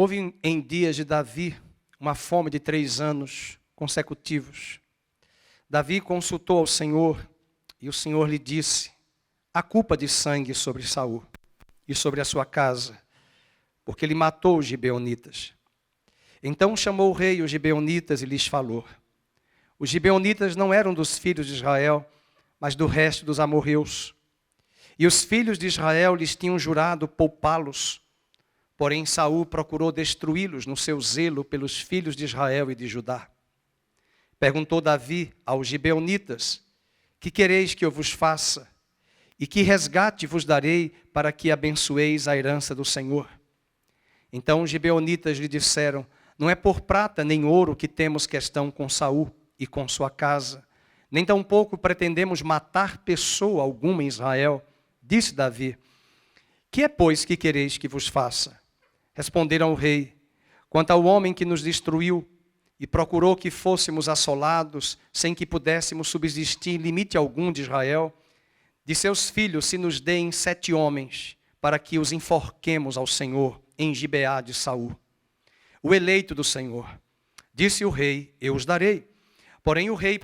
Houve em dias de Davi uma fome de 3 anos consecutivos. Davi consultou ao Senhor e o Senhor lhe disse: há culpa de sangue sobre Saul e sobre a sua casa, porque ele matou os gibeonitas. Então chamou o rei os gibeonitas e lhes falou. Os gibeonitas não eram dos filhos de Israel, mas do resto dos amorreus. E os filhos de Israel lhes tinham jurado poupá-los. Porém Saul procurou destruí-los no seu zelo pelos filhos de Israel e de Judá. Perguntou Davi aos gibeonitas: que quereis que eu vos faça? E que resgate vos darei para que abençoeis a herança do Senhor? Então os gibeonitas lhe disseram: não é por prata nem ouro que temos questão com Saul e com sua casa, nem tampouco pretendemos matar pessoa alguma em Israel. Disse Davi: que é, pois, que quereis que vos faça? Responderam ao rei: quanto ao homem que nos destruiu e procurou que fôssemos assolados, sem que pudéssemos subsistir em limite algum de Israel, de seus filhos se nos deem 7 homens, para que os enforquemos ao Senhor em Gibeá de Saul. O eleito do Senhor. Disse o rei: eu os darei. Porém o rei,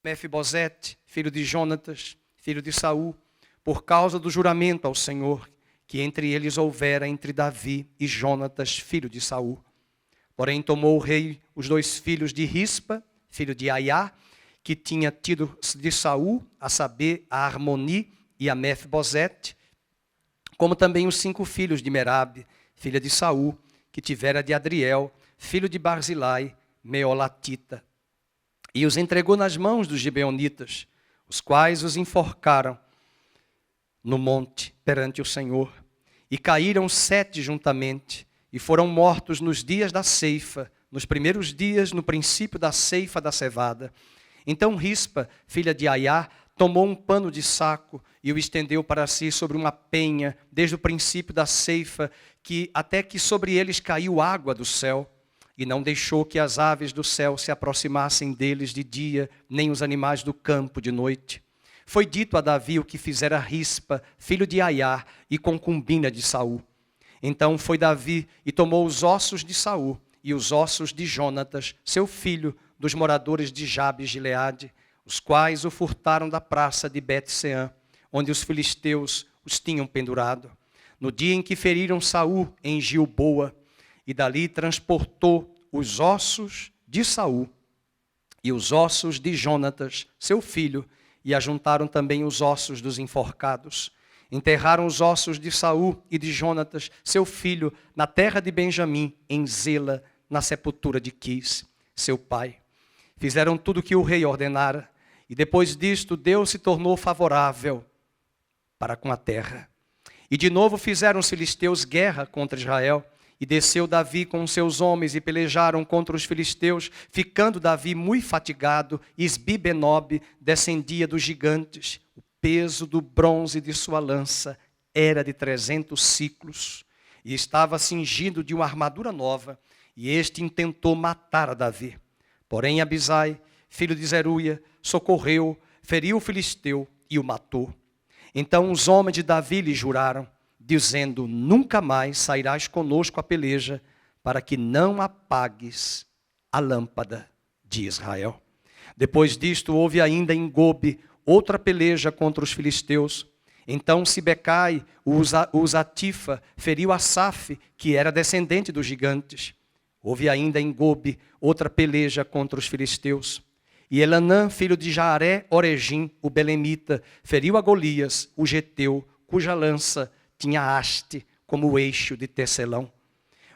Mefibosete, filho de Jonatas, filho de Saul, por causa do juramento ao Senhor, que entre eles houvera entre Davi e Jonatas, filho de Saul. Porém tomou o rei os 2 filhos de Rispa, filho de Aiá, que tinha tido de Saul, a saber, a Armoni e a Mefibosete, como também os 5 filhos de Merabe, filha de Saul, que tivera de Adriel, filho de Barzilai, Meolatita. E os entregou nas mãos dos gibeonitas, os quais os enforcaram no monte perante o Senhor. E caíram 7 juntamente, e foram mortos nos dias da ceifa, nos primeiros dias, no princípio da ceifa da cevada. Então Rispa, filha de Aiá, tomou um pano de saco e o estendeu para si sobre uma penha, desde o princípio da ceifa, até que sobre eles caiu água do céu, e não deixou que as aves do céu se aproximassem deles de dia, nem os animais do campo de noite. Foi dito a Davi o que fizera Rispa, filho de Aiá, e concubina de Saul. Então foi Davi e tomou os ossos de Saul e os ossos de Jonatas, seu filho, dos moradores de Jabes de Gileade, os quais o furtaram da praça de Bet-Seã, onde os filisteus os tinham pendurado, no dia em que feriram Saul em Gilboa, e dali transportou os ossos de Saul e os ossos de Jonatas, seu filho, e ajuntaram também os ossos dos enforcados. Enterraram os ossos de Saul e de Jonatas, seu filho, na terra de Benjamim, em Zela, na sepultura de Quis, seu pai. Fizeram tudo o que o rei ordenara, e depois disto Deus se tornou favorável para com a terra. E de novo fizeram os filisteus guerra contra Israel, e desceu Davi com os seus homens e pelejaram contra os filisteus, ficando Davi muito fatigado, e Isbi-Benob descendia dos gigantes. O peso do bronze de sua lança era de 300 siclos, e estava cingido de uma armadura nova, e este intentou matar a Davi. Porém Abisai, filho de Zeruia, socorreu, feriu o filisteu e o matou. Então os homens de Davi lhe juraram, dizendo: nunca mais sairás conosco a peleja, para que não apagues a lâmpada de Israel. Depois disto houve ainda em Gobe outra peleja contra os filisteus. Então Sibecai, o Zatifa, feriu Asaf, que era descendente dos gigantes. Houve ainda em Gobe outra peleja contra os filisteus. E Elanã, filho de Jaaré, Oregim, o belemita, feriu a Golias, o geteu, cuja lança tinha haste como o eixo de tecelão.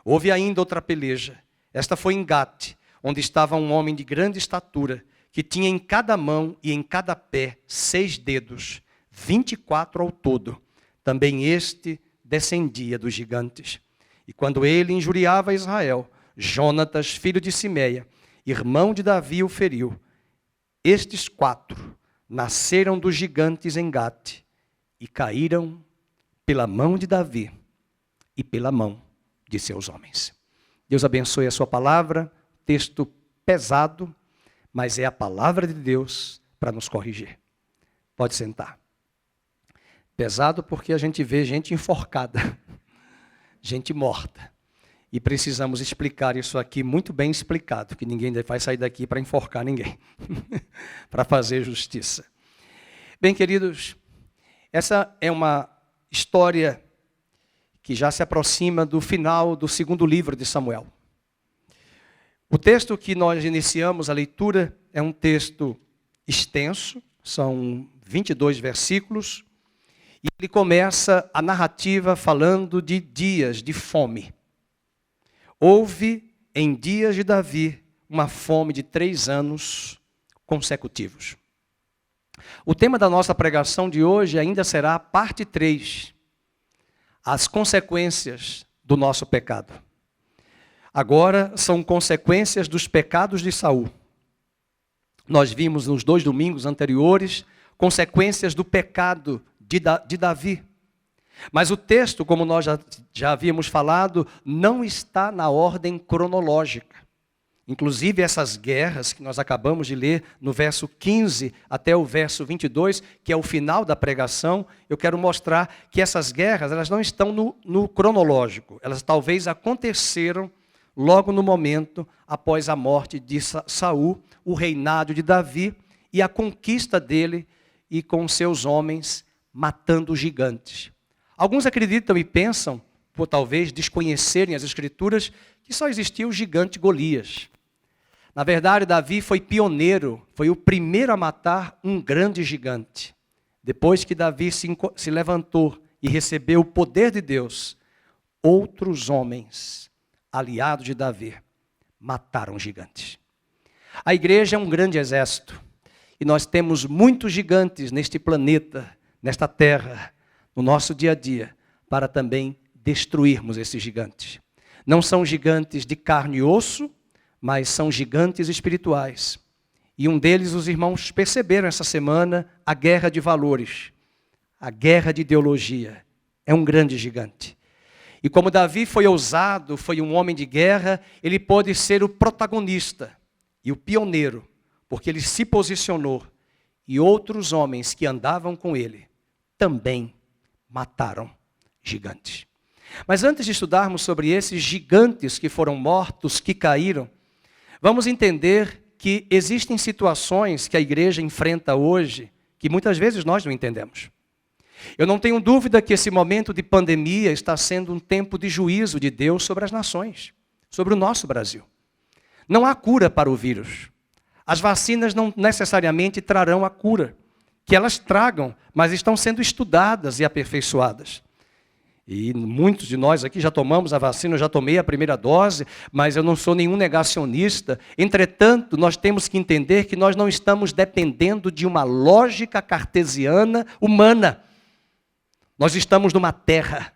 Houve ainda outra peleja. Esta foi em Gate, onde estava um homem de grande estatura, que tinha em cada mão e em cada pé 6 dedos, 24 ao todo. Também este descendia dos gigantes. E quando ele injuriava Israel, Jonatas, filho de Simeia, irmão de Davi, o feriu. Estes 4 nasceram dos gigantes em Gate e caíram pela mão de Davi e pela mão de seus homens. Deus abençoe a sua palavra, texto pesado, mas é a palavra de Deus para nos corrigir. Pode sentar. Pesado porque a gente vê gente enforcada, gente morta. E precisamos explicar isso aqui muito bem explicado, que ninguém vai sair daqui para enforcar ninguém, para fazer justiça. Bem, queridos, essa é uma história que já se aproxima do final do segundo livro de Samuel. O texto que nós iniciamos a leitura é um texto extenso, são 22 versículos, e ele começa a narrativa falando de dias de fome. Houve, em dias de Davi, uma fome de 3 anos consecutivos. O tema da nossa pregação de hoje ainda será a parte 3, as consequências do nosso pecado. Agora são consequências dos pecados de Saul. Nós vimos nos 2 domingos anteriores consequências do pecado de Davi. Mas o texto, como nós já havíamos falado, não está na ordem cronológica. Inclusive essas guerras que nós acabamos de ler no verso 15 até o verso 22, que é o final da pregação, eu quero mostrar que essas guerras elas não estão no cronológico. Elas talvez aconteceram logo no momento após a morte de Saul, o reinado de Davi e a conquista dele e com seus homens matando os gigantes. Alguns acreditam e pensam, por talvez desconhecerem as Escrituras, que só existia o gigante Golias. Na verdade, Davi foi pioneiro, foi o primeiro a matar um grande gigante. Depois que Davi se levantou e recebeu o poder de Deus, outros homens, aliados de Davi, mataram gigantes. A igreja é um grande exército, e nós temos muitos gigantes neste planeta, nesta terra, no nosso dia a dia, para também destruirmos esses gigantes. Não são gigantes de carne e osso, mas são gigantes espirituais. E um deles os irmãos perceberam essa semana, a guerra de valores, a guerra de ideologia. É um grande gigante. E como Davi foi ousado, foi um homem de guerra, ele pôde ser o protagonista e o pioneiro, porque ele se posicionou e outros homens que andavam com ele também mataram gigantes. Mas antes de estudarmos sobre esses gigantes que foram mortos, que caíram, vamos entender que existem situações que a igreja enfrenta hoje que muitas vezes nós não entendemos. Eu não tenho dúvida que esse momento de pandemia está sendo um tempo de juízo de Deus sobre as nações, sobre o nosso Brasil. Não há cura para o vírus. As vacinas não necessariamente trarão a cura. Que elas tragam, mas estão sendo estudadas e aperfeiçoadas. E muitos de nós aqui já tomamos a vacina, eu já tomei a primeira dose, mas eu não sou nenhum negacionista. Entretanto, nós temos que entender que nós não estamos dependendo de uma lógica cartesiana humana. Nós estamos numa terra.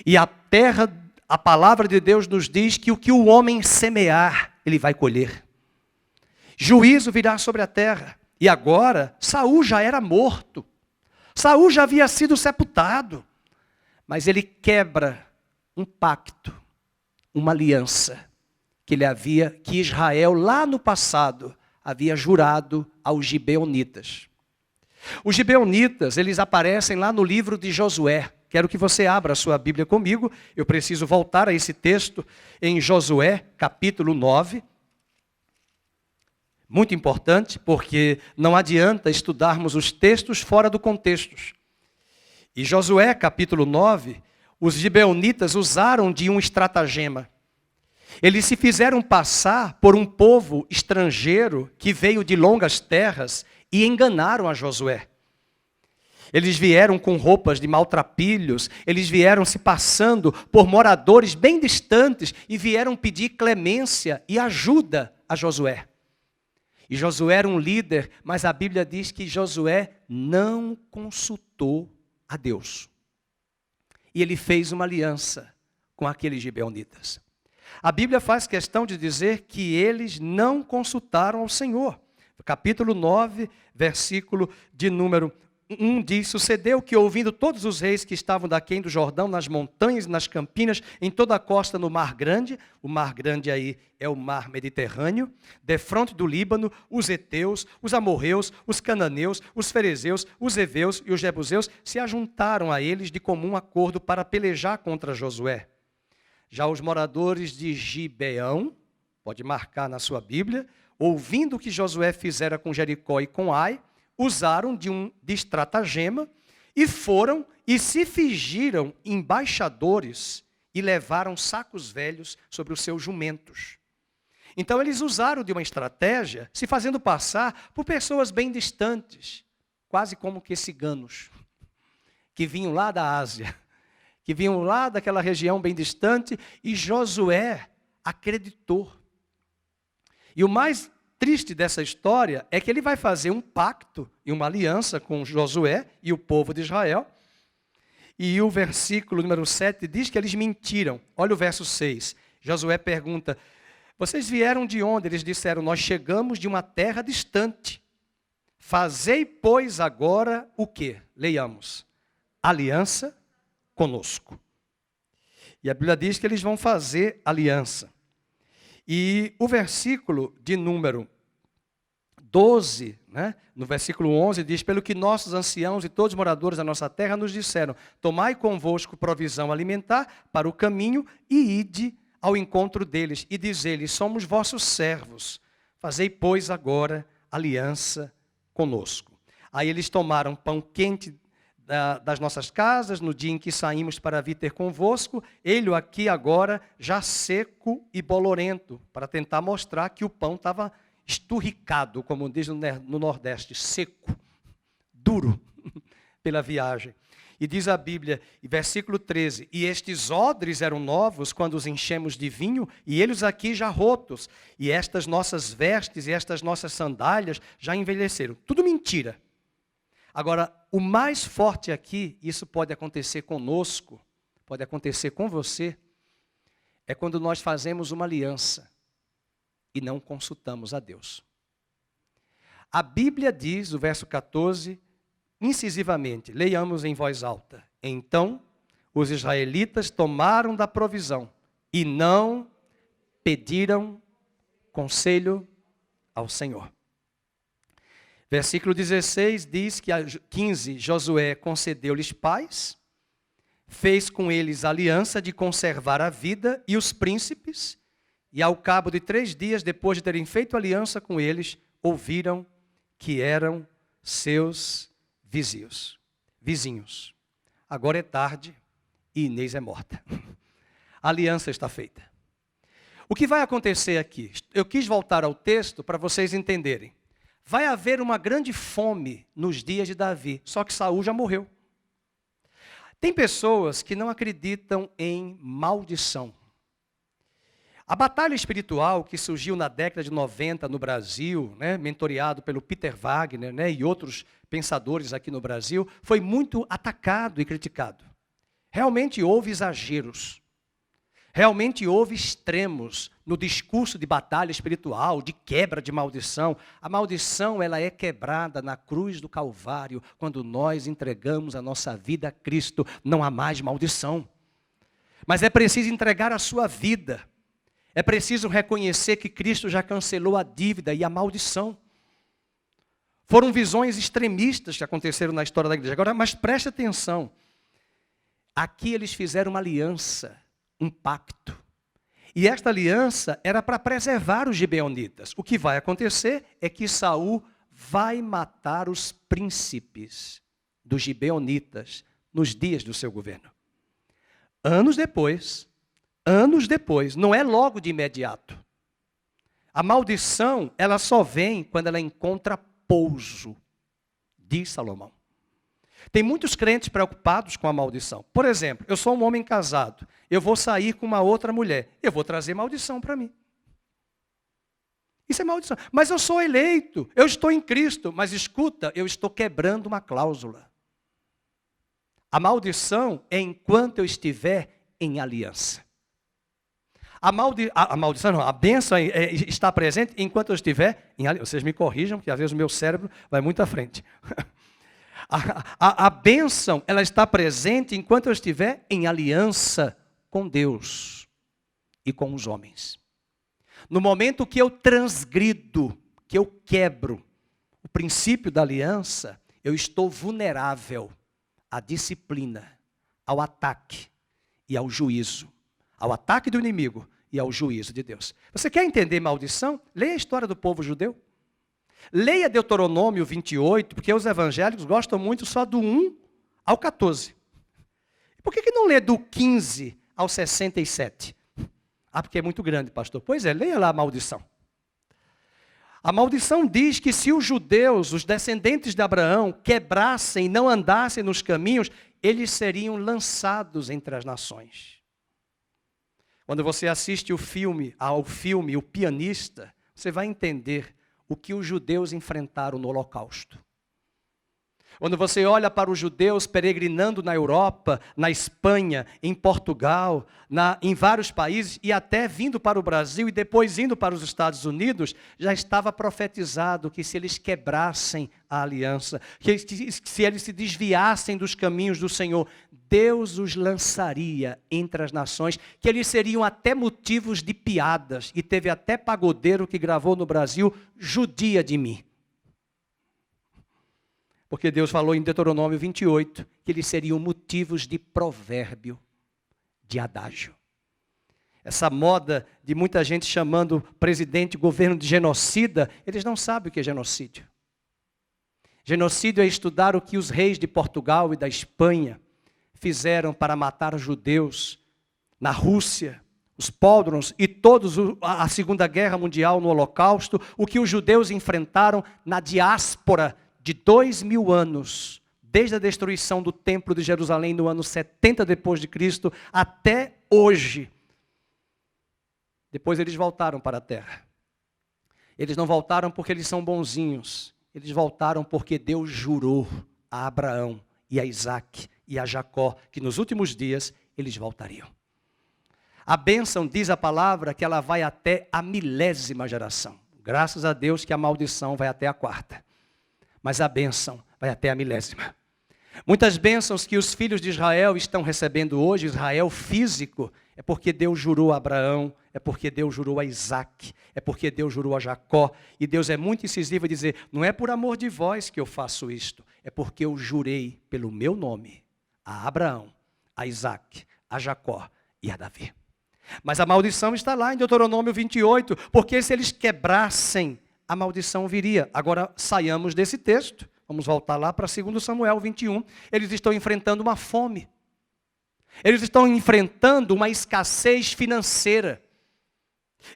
E a terra, a palavra de Deus nos diz que o que o homem semear, ele vai colher. Juízo virá sobre a terra. E agora, Saul já era morto. Saul já havia sido sepultado. Mas ele quebra um pacto, uma aliança que Israel lá no passado havia jurado aos gibeonitas. Os gibeonitas, eles aparecem lá no livro de Josué. Quero que você abra a sua Bíblia comigo. Eu preciso voltar a esse texto em Josué, capítulo 9. Muito importante, porque não adianta estudarmos os textos fora do contexto. E Josué, capítulo 9, os gibeonitas usaram de um estratagema. Eles se fizeram passar por um povo estrangeiro que veio de longas terras e enganaram a Josué. Eles vieram com roupas de maltrapilhos, eles vieram se passando por moradores bem distantes e vieram pedir clemência e ajuda a Josué. E Josué era um líder, mas a Bíblia diz que Josué não consultou a Deus. E ele fez uma aliança com aqueles gibeonitas. A Bíblia faz questão de dizer que eles não consultaram ao Senhor. Capítulo 9, versículo de número 1 diz: sucedeu que, ouvindo todos os reis que estavam daquém do Jordão, nas montanhas e nas campinas, em toda a costa no Mar Grande, o Mar Grande aí é o Mar Mediterrâneo, defronte do Líbano, os heteus, os amorreus, os cananeus, os ferezeus, os heveus e os jebuseus se ajuntaram a eles de comum acordo para pelejar contra Josué. Já os moradores de Gibeão, pode marcar na sua Bíblia, ouvindo o que Josué fizera com Jericó e com Ai, usaram de estratagema e foram e se fingiram embaixadores e levaram sacos velhos sobre os seus jumentos. Então eles usaram de uma estratégia, se fazendo passar por pessoas bem distantes, quase como que ciganos, que vinham lá da Ásia, que vinham lá daquela região bem distante, e Josué acreditou. E o mais triste dessa história é que ele vai fazer um pacto e uma aliança com Josué e o povo de Israel. E o versículo número 7 diz que eles mentiram. Olha o verso 6. Josué pergunta: vocês vieram de onde? Eles disseram: nós chegamos de uma terra distante. Fazei, pois, agora o quê? Leiamos. Aliança conosco. E a Bíblia diz que eles vão fazer aliança. E o versículo de número 12, no versículo 11, diz: pelo que nossos anciãos e todos os moradores da nossa terra nos disseram: tomai convosco provisão alimentar para o caminho e ide ao encontro deles, e diz-lhes: somos vossos servos, fazei, pois, agora aliança conosco. Aí eles tomaram pão quente das nossas casas, no dia em que saímos para vir ter convosco, ele aqui agora já seco e bolorento, para tentar mostrar que o pão estava esturricado, como diz no Nordeste, seco, duro, pela viagem. E diz a Bíblia, versículo 13, e estes odres eram novos quando os enchemos de vinho, e eles aqui já rotos, e estas nossas vestes e estas nossas sandálias já envelheceram. Tudo mentira. Agora, o mais forte aqui, isso pode acontecer conosco, pode acontecer com você, é quando nós fazemos uma aliança e não consultamos a Deus. A Bíblia diz, o verso 14, incisivamente, leiamos em voz alta: então os israelitas tomaram da provisão e não pediram conselho ao Senhor. Versículo 16 diz que 15, Josué concedeu-lhes paz, fez com eles aliança de conservar a vida e os príncipes, e ao cabo de 3 dias, depois de terem feito aliança com eles, ouviram que eram seus vizinhos. Agora é tarde e Inês é morta. A aliança está feita. O que vai acontecer aqui? Eu quis voltar ao texto para vocês entenderem. Vai haver uma grande fome nos dias de Davi, só que Saul já morreu. Tem pessoas que não acreditam em maldição. A batalha espiritual que surgiu na década de 90 no Brasil, mentoreado pelo Peter Wagner, e outros pensadores aqui no Brasil, foi muito atacado e criticado. Realmente houve exageros. Realmente houve extremos no discurso de batalha espiritual, de quebra de maldição. A maldição, ela é quebrada na cruz do Calvário, quando nós entregamos a nossa vida a Cristo. Não há mais maldição. Mas é preciso entregar a sua vida. É preciso reconhecer que Cristo já cancelou a dívida e a maldição. Foram visões extremistas que aconteceram na história da igreja. Agora, mas preste atenção. Aqui eles fizeram uma aliança, um pacto. E esta aliança era para preservar os gibeonitas. O que vai acontecer é que Saul vai matar os príncipes dos gibeonitas nos dias do seu governo. Anos depois, não é logo de imediato. A maldição, ela só vem quando ela encontra pouso, diz Salomão. Tem muitos crentes preocupados com a maldição. Por exemplo, eu sou um homem casado, eu vou sair com uma outra mulher, eu vou trazer maldição para mim. Isso é maldição. Mas eu sou eleito, eu estou em Cristo, mas escuta, eu estou quebrando uma cláusula. A maldição é enquanto eu estiver em aliança. A bênção está presente enquanto eu estiver em aliança. Vocês me corrijam, que às vezes o meu cérebro vai muito à frente. A bênção, ela está presente enquanto eu estiver em aliança com Deus e com os homens. No momento que eu transgrido, que eu quebro o princípio da aliança, eu estou vulnerável à disciplina, ao ataque e ao juízo. ao ataque do inimigo e ao juízo de Deus. Você quer entender maldição? Leia a história do povo judeu. Leia Deuteronômio 28, porque os evangélicos gostam muito só do 1 ao 14. Por que não lê do 15 ao 67? Ah, porque é muito grande, pastor. Pois é, leia lá a maldição. A maldição diz que se os judeus, os descendentes de Abraão, quebrassem e não andassem nos caminhos, eles seriam lançados entre as nações. Quando você assiste ao filme O Pianista, você vai entender o que os judeus enfrentaram no Holocausto. Quando você olha para os judeus peregrinando na Europa, na Espanha, em Portugal, em vários países, e até vindo para o Brasil e depois indo para os Estados Unidos, já estava profetizado que se eles quebrassem a aliança, que se eles se desviassem dos caminhos do Senhor, Deus os lançaria entre as nações, que eles seriam até motivos de piadas. E teve até pagodeiro que gravou no Brasil, judia de mim. Porque Deus falou em Deuteronômio 28 que eles seriam motivos de provérbio, de adágio. Essa moda de muita gente chamando presidente, governo de genocida, eles não sabem o que é genocídio. Genocídio é estudar o que os reis de Portugal e da Espanha fizeram para matar os judeus na Rússia, os pogroms e todos a Segunda Guerra Mundial no Holocausto, o que os judeus enfrentaram na diáspora de 2000 anos, desde a destruição do Templo de Jerusalém no ano 70 depois de Cristo até hoje. Depois eles voltaram para a terra. Eles não voltaram porque eles são bonzinhos. Eles voltaram porque Deus jurou a Abraão e a Isaac e a Jacó que nos últimos dias eles voltariam. A bênção, diz a palavra, que ela vai até a 1000ª geração. Graças a Deus que a maldição vai até a 4ª. Mas a bênção vai até a 1000ª. Muitas bênçãos que os filhos de Israel estão recebendo hoje, Israel físico, é porque Deus jurou a Abraão, é porque Deus jurou a Isaac, é porque Deus jurou a Jacó. E Deus é muito incisivo em dizer, não é por amor de vós que eu faço isto, é porque eu jurei pelo meu nome a Abraão, a Isaac, a Jacó e a Davi. Mas a maldição está lá em Deuteronômio 28, porque se eles quebrassem, a maldição viria. Agora saiamos desse texto, vamos voltar lá para 2 Samuel 21. Eles estão enfrentando uma fome. Eles estão enfrentando uma escassez financeira.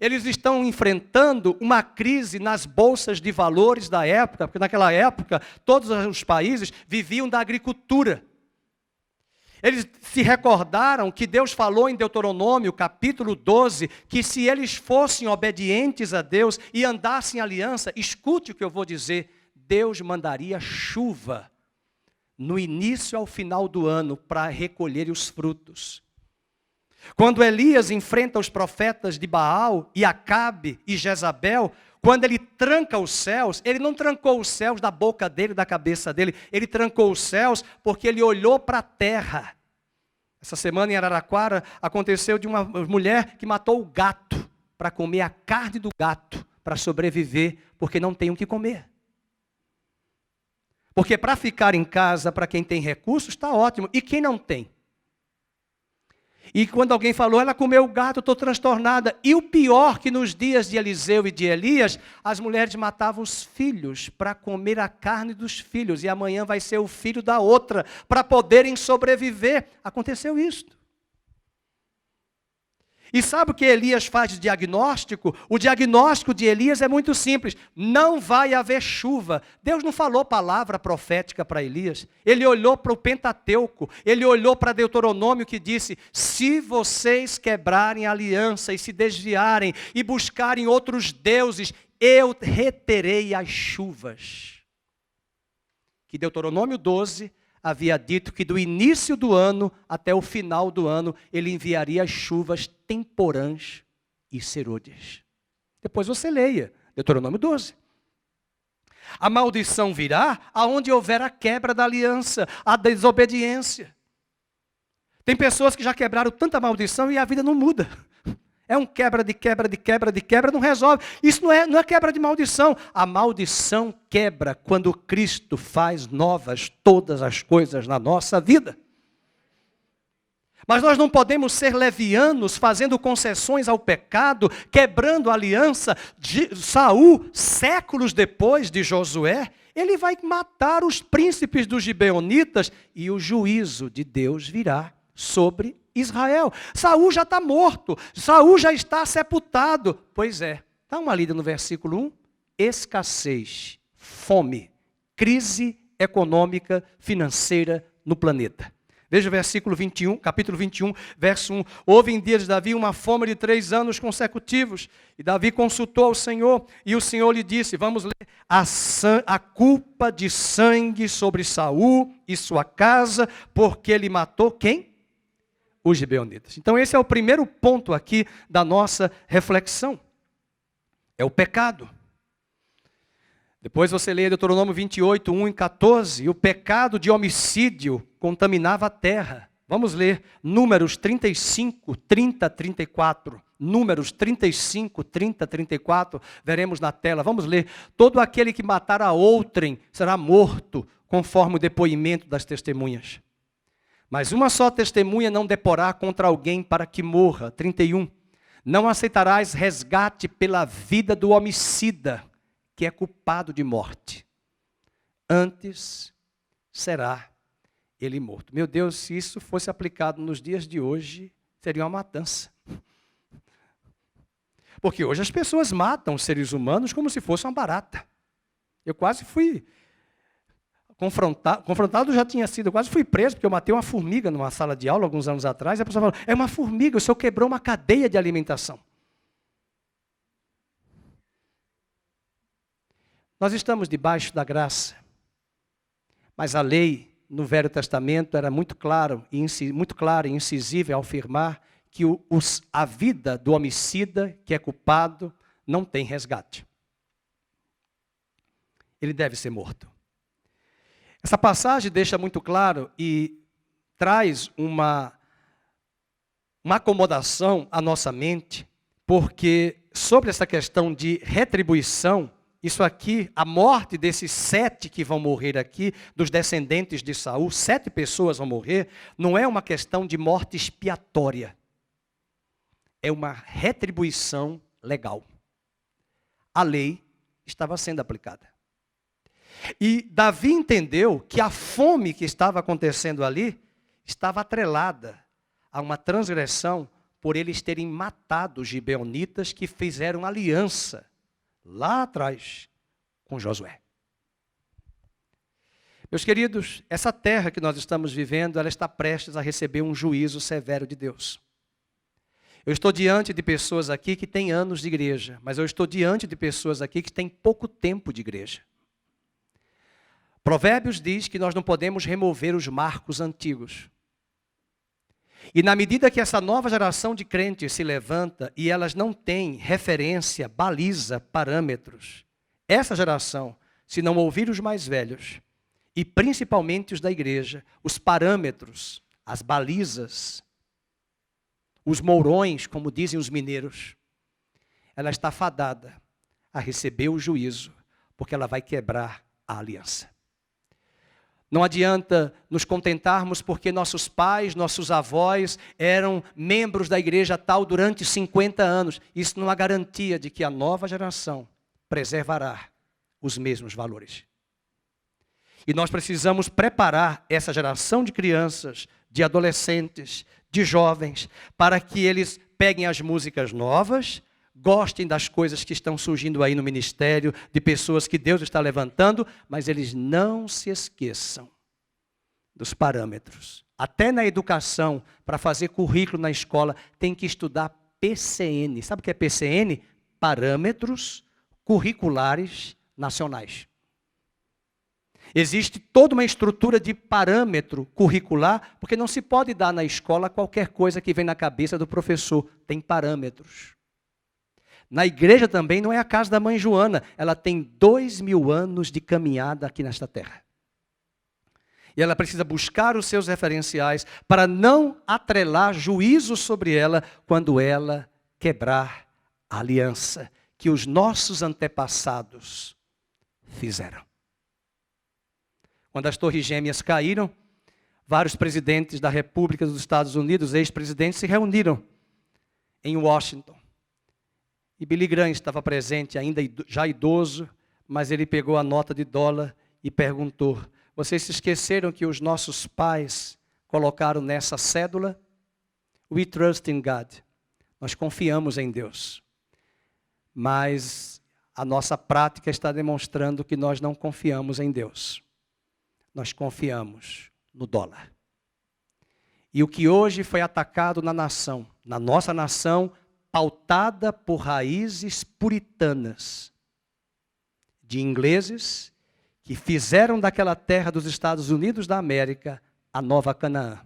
Eles estão enfrentando uma crise nas bolsas de valores da época, porque naquela época todos os países viviam da agricultura. Eles se recordaram que Deus falou em Deuteronômio, capítulo 12, que se eles fossem obedientes a Deus e andassem em aliança, escute o que eu vou dizer, Deus mandaria chuva no início ao final do ano para recolher os frutos. Quando Elias enfrenta os profetas de Baal e Acabe e Jezabel, quando ele tranca os céus, ele não trancou os céus da boca dele, da cabeça dele, ele trancou os céus porque ele olhou para a terra. Essa semana em Araraquara aconteceu de uma mulher que matou o gato para comer a carne do gato, para sobreviver, porque não tem o que comer. Porque para ficar em casa, para quem tem recursos, está ótimo. E quem não tem? E quando alguém falou, ela comeu o gato, estou transtornada. E o pior que nos dias de Eliseu e de Elias, as mulheres matavam os filhos para comer a carne dos filhos. E amanhã vai ser o filho da outra, para poderem sobreviver. Aconteceu isso. E sabe o que Elias faz de diagnóstico? O diagnóstico de Elias é muito simples. Não vai haver chuva. Deus não falou palavra profética para Elias. Ele olhou para o Pentateuco. Ele olhou para Deuteronômio que disse, se vocês quebrarem a aliança e se desviarem e buscarem outros deuses, eu reterei as chuvas. Que Deuteronômio 12 havia dito que do início do ano até o final do ano, ele enviaria as chuvas temporãs e serôdias. Depois você leia, Deuteronômio 12. A maldição virá aonde houver a quebra da aliança, a desobediência. Tem pessoas que já quebraram tanta maldição e a vida não muda. É um quebra, não resolve. Isso não é quebra de maldição. A maldição quebra quando Cristo faz novas todas as coisas na nossa vida. Mas nós não podemos ser levianos, fazendo concessões ao pecado, quebrando a aliança de Saul, séculos depois de Josué. Ele vai matar os príncipes dos gibeonitas e o juízo de Deus virá sobre Israel. Saul já está morto, Saul já está sepultado. Pois é, dá uma lida no versículo 1. Escassez, fome, crise econômica, financeira no planeta. Veja o versículo 21, capítulo 21, verso 1. Houve em dias de Davi uma fome de 3 anos consecutivos. E Davi consultou ao Senhor, e o Senhor lhe disse, vamos ler, a culpa de sangue sobre Saul e sua casa, porque ele matou quem? Os gibeonitas. Então esse é o primeiro ponto aqui da nossa reflexão. É o pecado. Depois você lê Deuteronômio 28, 1 e 14, e o pecado de homicídio contaminava a terra. Vamos ler Números 35, 30, 34. Números 35, 30, 34, veremos na tela. Vamos ler. Todo aquele que matar a outrem será morto, conforme o depoimento das testemunhas. Mas uma só testemunha não deporá contra alguém para que morra. 31. Não aceitarás resgate pela vida do homicida, que é culpado de morte. Antes será ele morto. Meu Deus, se isso fosse aplicado nos dias de hoje, seria uma matança. Porque hoje as pessoas matam os seres humanos como se fosse uma barata. Eu quase fui confrontado já tinha sido, eu quase fui preso, porque eu matei uma formiga numa sala de aula alguns anos atrás, e a pessoa falou, é uma formiga, o senhor quebrou uma cadeia de alimentação. Nós estamos debaixo da graça, mas a lei no Velho Testamento era muito clara e incisiva ao afirmar que a vida do homicida, que é culpado, não tem resgate. Ele deve ser morto. Essa passagem deixa muito claro e traz uma acomodação à nossa mente, porque sobre essa questão de retribuição, isso aqui, a morte desses 7 que vão morrer aqui, dos descendentes de Saul, 7 pessoas vão morrer, não é uma questão de morte expiatória. É uma retribuição legal. A lei estava sendo aplicada. E Davi entendeu que a fome que estava acontecendo ali estava atrelada a uma transgressão por eles terem matado os gibeonitas que fizeram aliança lá atrás com Josué. Meus queridos, essa terra que nós estamos vivendo, ela está prestes a receber um juízo severo de Deus. Eu estou diante de pessoas aqui que têm anos de igreja, mas eu estou diante de pessoas aqui que têm pouco tempo de igreja. Provérbios diz que nós não podemos remover os marcos antigos. E na medida que essa nova geração de crentes se levanta e elas não têm referência, baliza, parâmetros, essa geração, se não ouvir os mais velhos, e principalmente os da igreja, os parâmetros, as balizas, os mourões, como dizem os mineiros, ela está fadada a receber o juízo, porque ela vai quebrar a aliança. Não adianta nos contentarmos porque nossos pais, nossos avós eram membros da igreja tal durante 50 anos. Isso não é garantia de que a nova geração preservará os mesmos valores. E nós precisamos preparar essa geração de crianças, de adolescentes, de jovens, para que eles peguem as músicas novas, gostem das coisas que estão surgindo aí no ministério, de pessoas que Deus está levantando, mas eles não se esqueçam dos parâmetros. Até na educação, para fazer currículo na escola, tem que estudar PCN. Sabe o que é PCN? Parâmetros curriculares nacionais. Existe toda uma estrutura de parâmetro curricular, porque não se pode dar na escola qualquer coisa que vem na cabeça do professor. Tem parâmetros. Na igreja também não é a casa da mãe Joana. Ela tem 2000 anos de caminhada aqui nesta terra. E ela precisa buscar os seus referenciais para não atrelar juízo sobre ela quando ela quebrar a aliança que os nossos antepassados fizeram. Quando as torres gêmeas caíram, vários presidentes da República dos Estados Unidos, ex-presidentes, se reuniram em Washington. E Billy Graham estava presente, ainda já idoso, mas ele pegou a nota de dólar e perguntou: vocês se esqueceram que os nossos pais colocaram nessa cédula? We trust in God. Nós confiamos em Deus. Mas a nossa prática está demonstrando que nós não confiamos em Deus. Nós confiamos no dólar. E o que hoje foi atacado na nação, na nossa nação, pautada por raízes puritanas, de ingleses que fizeram daquela terra dos Estados Unidos da América a nova Canaã.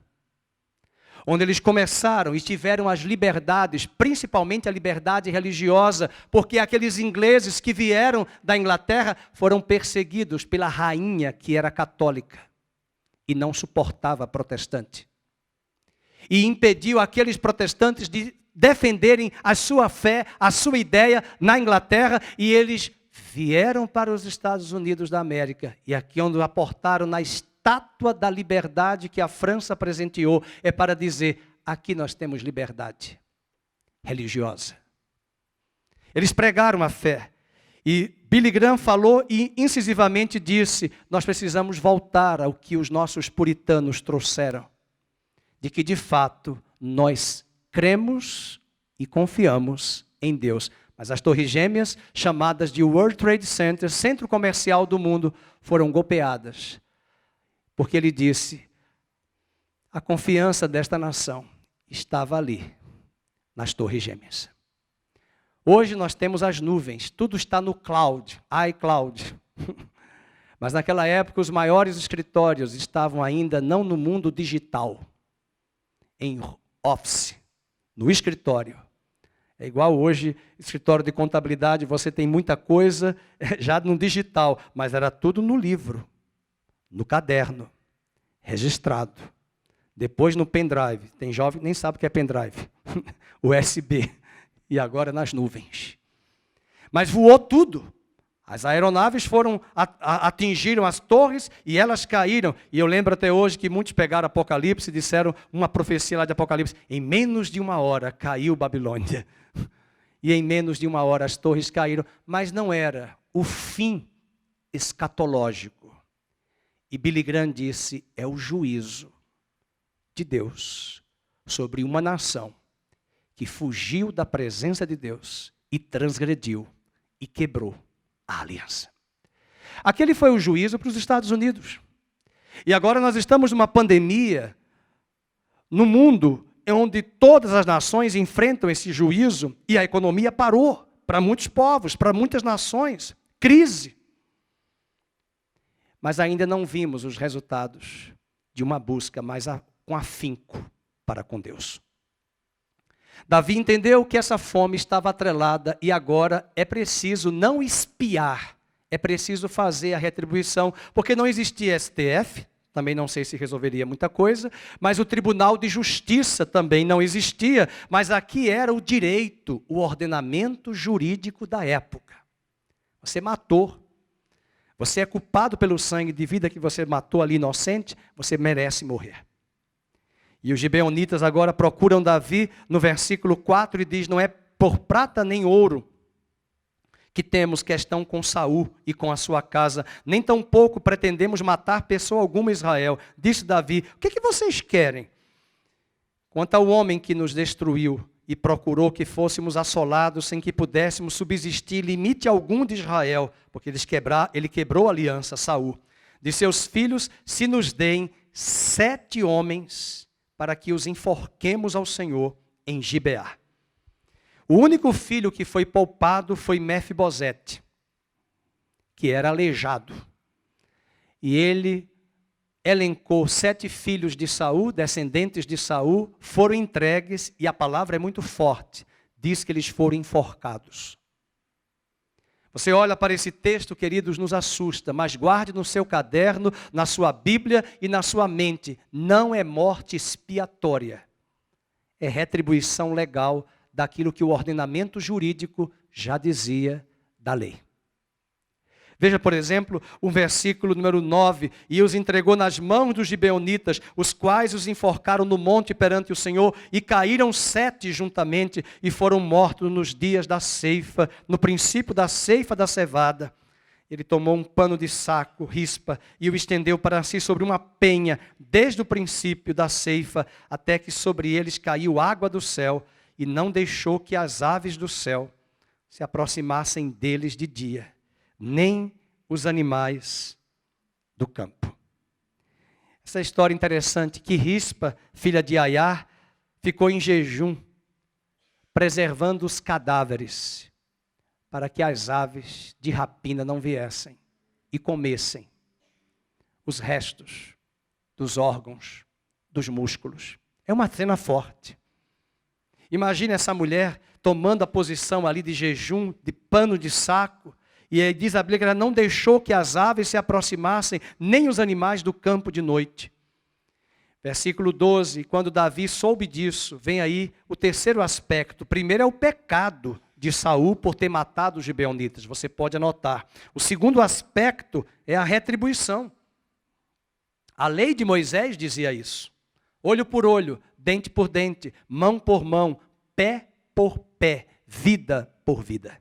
Onde eles começaram e tiveram as liberdades, principalmente a liberdade religiosa, porque aqueles ingleses que vieram da Inglaterra foram perseguidos pela rainha que era católica e não suportava protestante. E impediu aqueles protestantes de defenderem a sua fé, a sua ideia na Inglaterra, e eles vieram para os Estados Unidos da América, e aqui onde aportaram na estátua da liberdade que a França presenteou, é para dizer: aqui nós temos liberdade religiosa. Eles pregaram a fé, e Billy Graham falou e incisivamente disse: nós precisamos voltar ao que os nossos puritanos trouxeram, de que de fato nós cremos e confiamos em Deus. Mas as torres gêmeas, chamadas de World Trade Center, centro comercial do mundo, foram golpeadas. Porque ele disse: a confiança desta nação estava ali, nas torres gêmeas. Hoje nós temos as nuvens, tudo está no cloud, iCloud. Mas naquela época os maiores escritórios estavam ainda não no mundo digital, em office, no escritório. É igual hoje, escritório de contabilidade, você tem muita coisa já no digital, mas era tudo no livro, no caderno, registrado. Depois no pendrive, tem jovem que nem sabe o que é pendrive, USB, e agora nas nuvens. Mas voou tudo. As aeronaves atingiram as torres e elas caíram. E eu lembro até hoje que muitos pegaram Apocalipse e disseram uma profecia lá de Apocalipse: em menos de uma hora caiu Babilônia. E em menos de uma hora as torres caíram. Mas não era o fim escatológico. E Billy Graham disse: é o juízo de Deus sobre uma nação que fugiu da presença de Deus e transgrediu e quebrou a aliança. Aquele foi o juízo para os Estados Unidos. E agora nós estamos numa pandemia, no mundo onde todas as nações enfrentam esse juízo e a economia parou para muitos povos, para muitas nações. Crise. Mas ainda não vimos os resultados de uma busca mais com afinco para com Deus. Davi entendeu que essa fome estava atrelada e agora é preciso não espiar, é preciso fazer a retribuição, porque não existia STF, também não sei se resolveria muita coisa, mas o Tribunal de Justiça também não existia, mas aqui era o direito, o ordenamento jurídico da época. Você matou, você é culpado pelo sangue de vida que você matou ali inocente, você merece morrer. E os gibeonitas agora procuram Davi no versículo 4 e diz: não é por prata nem ouro que temos questão com Saul e com a sua casa, nem tampouco pretendemos matar pessoa alguma em Israel. Disse Davi: o que vocês querem? Quanto ao homem que nos destruiu e procurou que fôssemos assolados sem que pudéssemos subsistir limite algum de Israel, porque ele quebrou a aliança, Saul, de seus filhos, se nos deem 7 homens para que os enforquemos ao Senhor em Gibeá. O único filho que foi poupado foi Mefibosete, que era aleijado. E ele elencou 7 filhos de Saul, descendentes de Saul, foram entregues, e a palavra é muito forte, diz que eles foram enforcados. Você olha para esse texto, queridos, nos assusta, mas guarde no seu caderno, na sua Bíblia e na sua mente. Não é morte expiatória, é retribuição legal daquilo que o ordenamento jurídico já dizia da lei. Veja, por exemplo, o versículo número 9. E os entregou nas mãos dos gibeonitas, os quais os enforcaram no monte perante o Senhor, e caíram 7 juntamente, e foram mortos nos dias da ceifa, no princípio da ceifa da cevada. Ele tomou um pano de saco, rispa, e o estendeu para si sobre uma penha, desde o princípio da ceifa, até que sobre eles caiu água do céu, e não deixou que as aves do céu se aproximassem deles de dia, nem os animais do campo. Essa história interessante, que Rispa, filha de Aiá, ficou em jejum, preservando os cadáveres, para que as aves de rapina não viessem e comessem os restos dos órgãos, dos músculos. É uma cena forte. Imagine essa mulher tomando a posição ali de jejum, de pano de saco, e aí diz a Bíblia que ela não deixou que as aves se aproximassem, nem os animais do campo de noite. Versículo 12, quando Davi soube disso, vem aí o terceiro aspecto. O primeiro é o pecado de Saul por ter matado os gibeonitas, você pode anotar. O segundo aspecto é a retribuição. A lei de Moisés dizia isso. Olho por olho, dente por dente, mão por mão, pé por pé, vida por vida.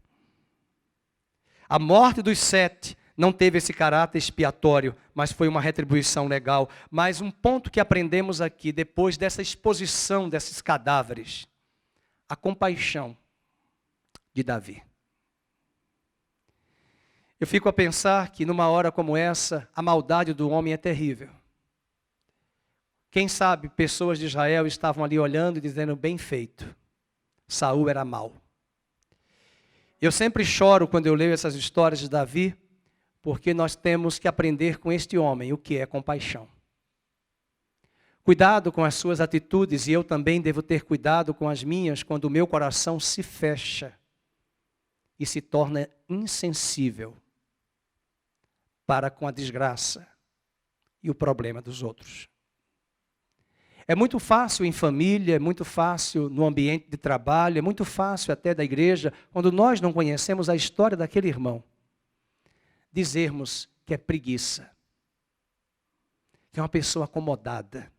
A morte dos 7 não teve esse caráter expiatório, mas foi uma retribuição legal. Mas um ponto que aprendemos aqui, depois dessa exposição desses cadáveres, a compaixão de Davi. Eu fico a pensar que numa hora como essa, a maldade do homem é terrível. Quem sabe pessoas de Israel estavam ali olhando e dizendo, bem feito, Saul era mau. Eu sempre choro quando eu leio essas histórias de Davi, porque nós temos que aprender com este homem o que é compaixão. Cuidado com as suas atitudes, e eu também devo ter cuidado com as minhas, quando o meu coração se fecha e se torna insensível para com a desgraça e o problema dos outros. É muito fácil em família, é muito fácil no ambiente de trabalho, é muito fácil até da igreja, quando nós não conhecemos a história daquele irmão, dizermos que é preguiça, que é uma pessoa acomodada,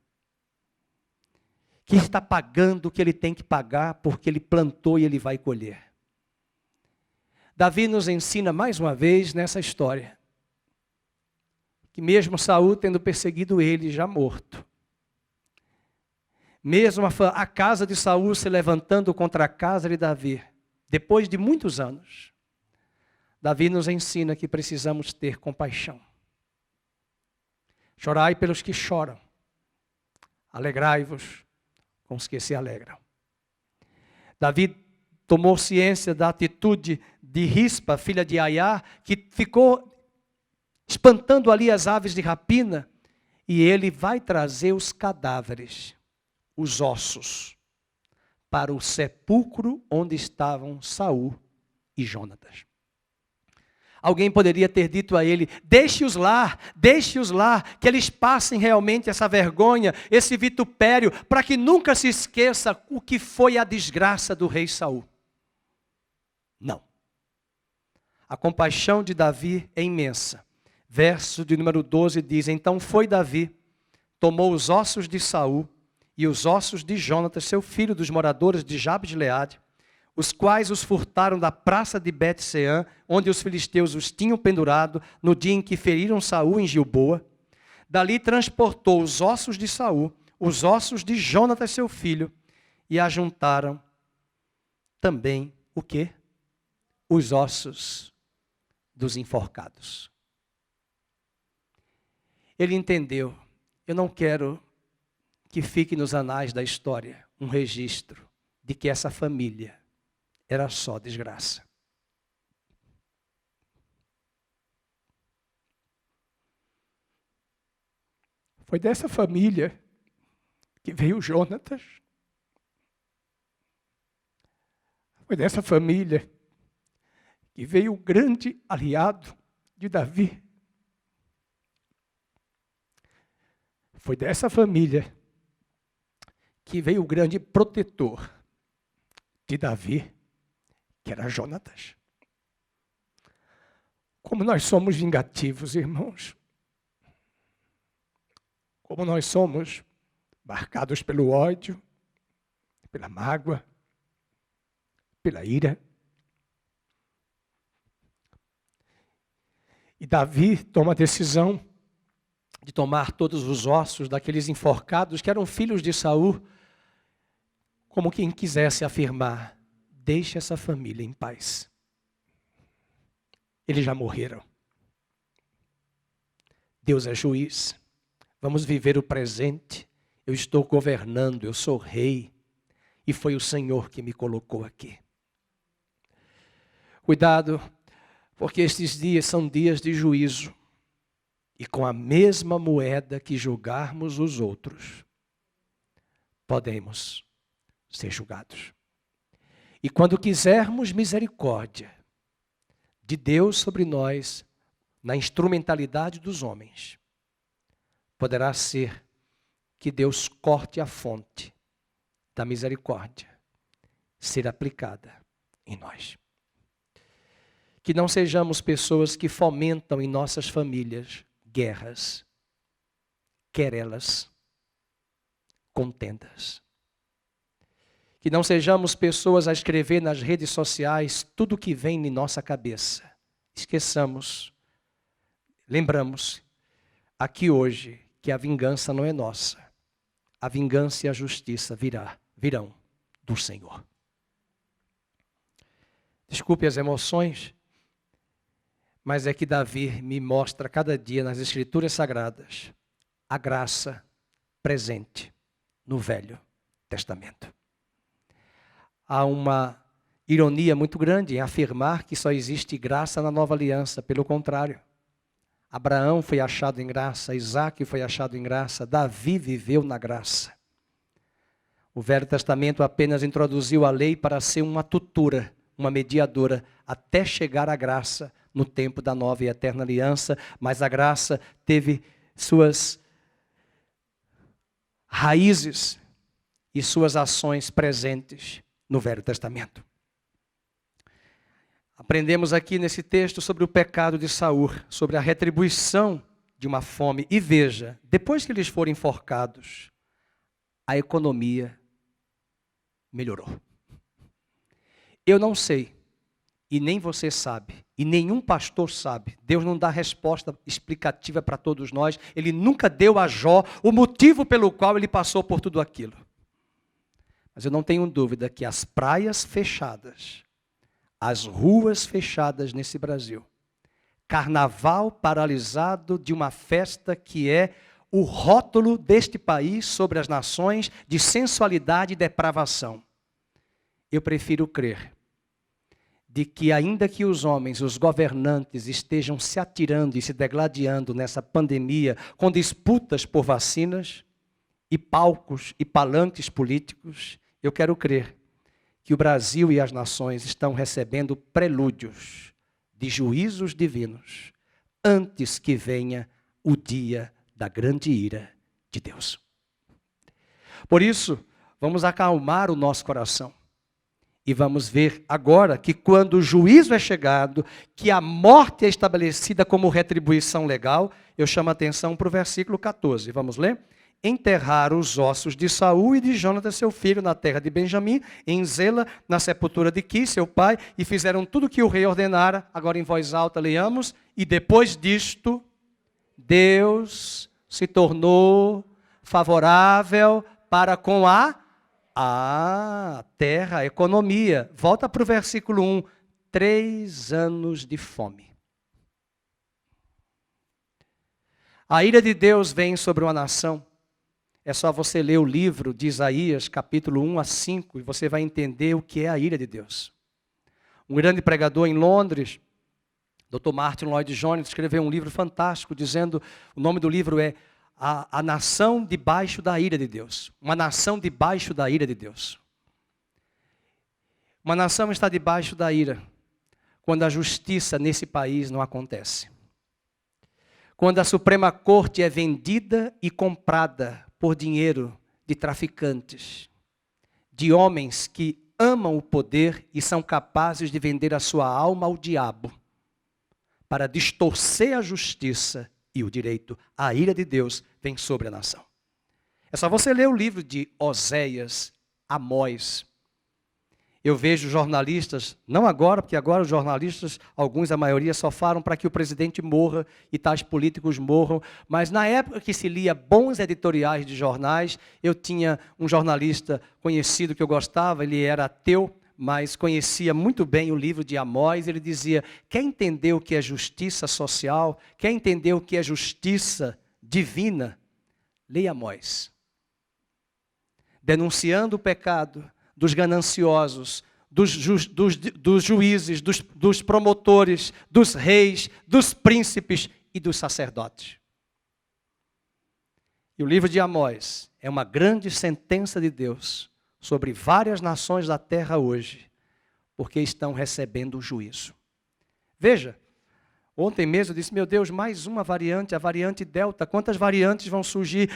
que está pagando o que ele tem que pagar porque ele plantou e ele vai colher. Davi nos ensina mais uma vez nessa história, que mesmo Saul tendo perseguido ele já morto, mesmo a casa de Saul se levantando contra a casa de Davi, depois de muitos anos, Davi nos ensina que precisamos ter compaixão. Chorai pelos que choram, alegrai-vos com os que se alegram. Davi tomou ciência da atitude de Rispa, filha de Aiá, que ficou espantando ali as aves de rapina, e ele vai trazer os cadáveres, os ossos, para o sepulcro onde estavam Saul e Jonatas. Alguém poderia ter dito a ele, deixe-os lá, que eles passem realmente essa vergonha, esse vitupério, para que nunca se esqueça o que foi a desgraça do rei Saul. Não. A compaixão de Davi é imensa. Verso de número 12 diz, então foi Davi, tomou os ossos de Saul e os ossos de Jonatas, seu filho, dos moradores de Jabes-Gileade, os quais os furtaram da praça de Bet-Seã, onde os filisteus os tinham pendurado, no dia em que feriram Saul em Gilboa. Dali transportou os ossos de Saul, os ossos de Jonatas, seu filho, e ajuntaram também o quê? Os ossos dos enforcados. Ele entendeu, eu não quero que fique nos anais da história um registro de que essa família era só desgraça. Foi dessa família que veio Jonatas. Foi dessa família que veio o grande aliado de Davi. Foi dessa família que veio o grande protetor de Davi, que era Jonatas. Como nós somos vingativos, irmãos. Como nós somos marcados pelo ódio, pela mágoa, pela ira. E Davi toma a decisão de tomar todos os ossos daqueles enforcados que eram filhos de Saul, como quem quisesse afirmar: deixe essa família em paz. Eles já morreram. Deus é juiz. Vamos viver o presente. Eu estou governando, eu sou rei. E foi o Senhor que me colocou aqui. Cuidado, porque estes dias são dias de juízo. E com a mesma moeda que julgarmos os outros, podemos ser julgados. E quando quisermos misericórdia de Deus sobre nós, na instrumentalidade dos homens, poderá ser que Deus corte a fonte da misericórdia ser aplicada em nós. Que não sejamos pessoas que fomentam em nossas famílias guerras, querelas, contendas. Que não sejamos pessoas a escrever nas redes sociais tudo o que vem em nossa cabeça. Esqueçamos, lembramos aqui hoje que a vingança não é nossa. A vingança e a justiça virão do Senhor. Desculpe as emoções, mas é que Davi me mostra cada dia nas Escrituras Sagradas a graça presente no Velho Testamento. Há uma ironia muito grande em afirmar que só existe graça na Nova Aliança. Pelo contrário, Abraão foi achado em graça, Isaac foi achado em graça, Davi viveu na graça. O Velho Testamento apenas introduziu a lei para ser uma tutora, uma mediadora, até chegar à graça no tempo da nova e eterna aliança, mas a graça teve suas raízes e suas ações presentes no Velho Testamento. Aprendemos aqui nesse texto sobre o pecado de Saul, sobre a retribuição de uma fome. E veja, depois que eles foram enforcados, a economia melhorou. Eu não sei, e nem você sabe, e nenhum pastor sabe. Deus não dá resposta explicativa para todos nós. Ele nunca deu a Jó o motivo pelo qual ele passou por tudo aquilo. Mas eu não tenho dúvida que as praias fechadas, as ruas fechadas nesse Brasil, carnaval paralisado de uma festa que é o rótulo deste país sobre as nações de sensualidade e depravação. Eu prefiro crer de que ainda que os homens, os governantes estejam se atirando e se degladiando nessa pandemia com disputas por vacinas e palcos e palanques políticos, eu quero crer que o Brasil e as nações estão recebendo prelúdios de juízos divinos antes que venha o dia da grande ira de Deus. Por isso, vamos acalmar o nosso coração e vamos ver agora que quando o juízo é chegado, que a morte é estabelecida como retribuição legal, eu chamo a atenção para o versículo 14. Vamos ler? Enterraram os ossos de Saul e de Jonatas, seu filho, na terra de Benjamim, em Zela, na sepultura de Quis, seu pai, e fizeram tudo o que o rei ordenara. Agora em voz alta leamos. E depois disto, Deus se tornou favorável para com a terra, a economia. Volta para o versículo 1. 3 anos de fome. A ira de Deus vem sobre uma nação. É só você ler o livro de Isaías, capítulo 1 a 5, e você vai entender o que é a ira de Deus. Um grande pregador em Londres, Dr. Martin Lloyd Jones, escreveu um livro fantástico, dizendo, o nome do livro é A Nação Debaixo da Ira de Deus. Uma nação debaixo da ira de Deus. Uma nação está debaixo da ira quando a justiça nesse país não acontece. Quando a Suprema Corte é vendida e comprada por dinheiro de traficantes, de homens que amam o poder e são capazes de vender a sua alma ao diabo, para distorcer a justiça e o direito. A ira de Deus vem sobre a nação. É só você ler o livro de Oséias, Amós. Eu vejo jornalistas, não agora, porque agora os jornalistas, alguns, a maioria, só falam para que o presidente morra e tais políticos morram. Mas na época que se lia bons editoriais de jornais, eu tinha um jornalista conhecido que eu gostava, ele era ateu, mas conhecia muito bem o livro de Amós. Ele dizia, quer entender o que é justiça social? Quer entender o que é justiça divina? Leia Amós. Denunciando o pecado dos gananciosos, dos juízes, dos promotores, dos reis, dos príncipes e dos sacerdotes. E o livro de Amós é uma grande sentença de Deus sobre várias nações da terra hoje, porque estão recebendo o juízo. Veja, ontem mesmo eu disse, meu Deus, mais uma variante, a variante Delta, quantas variantes vão surgir?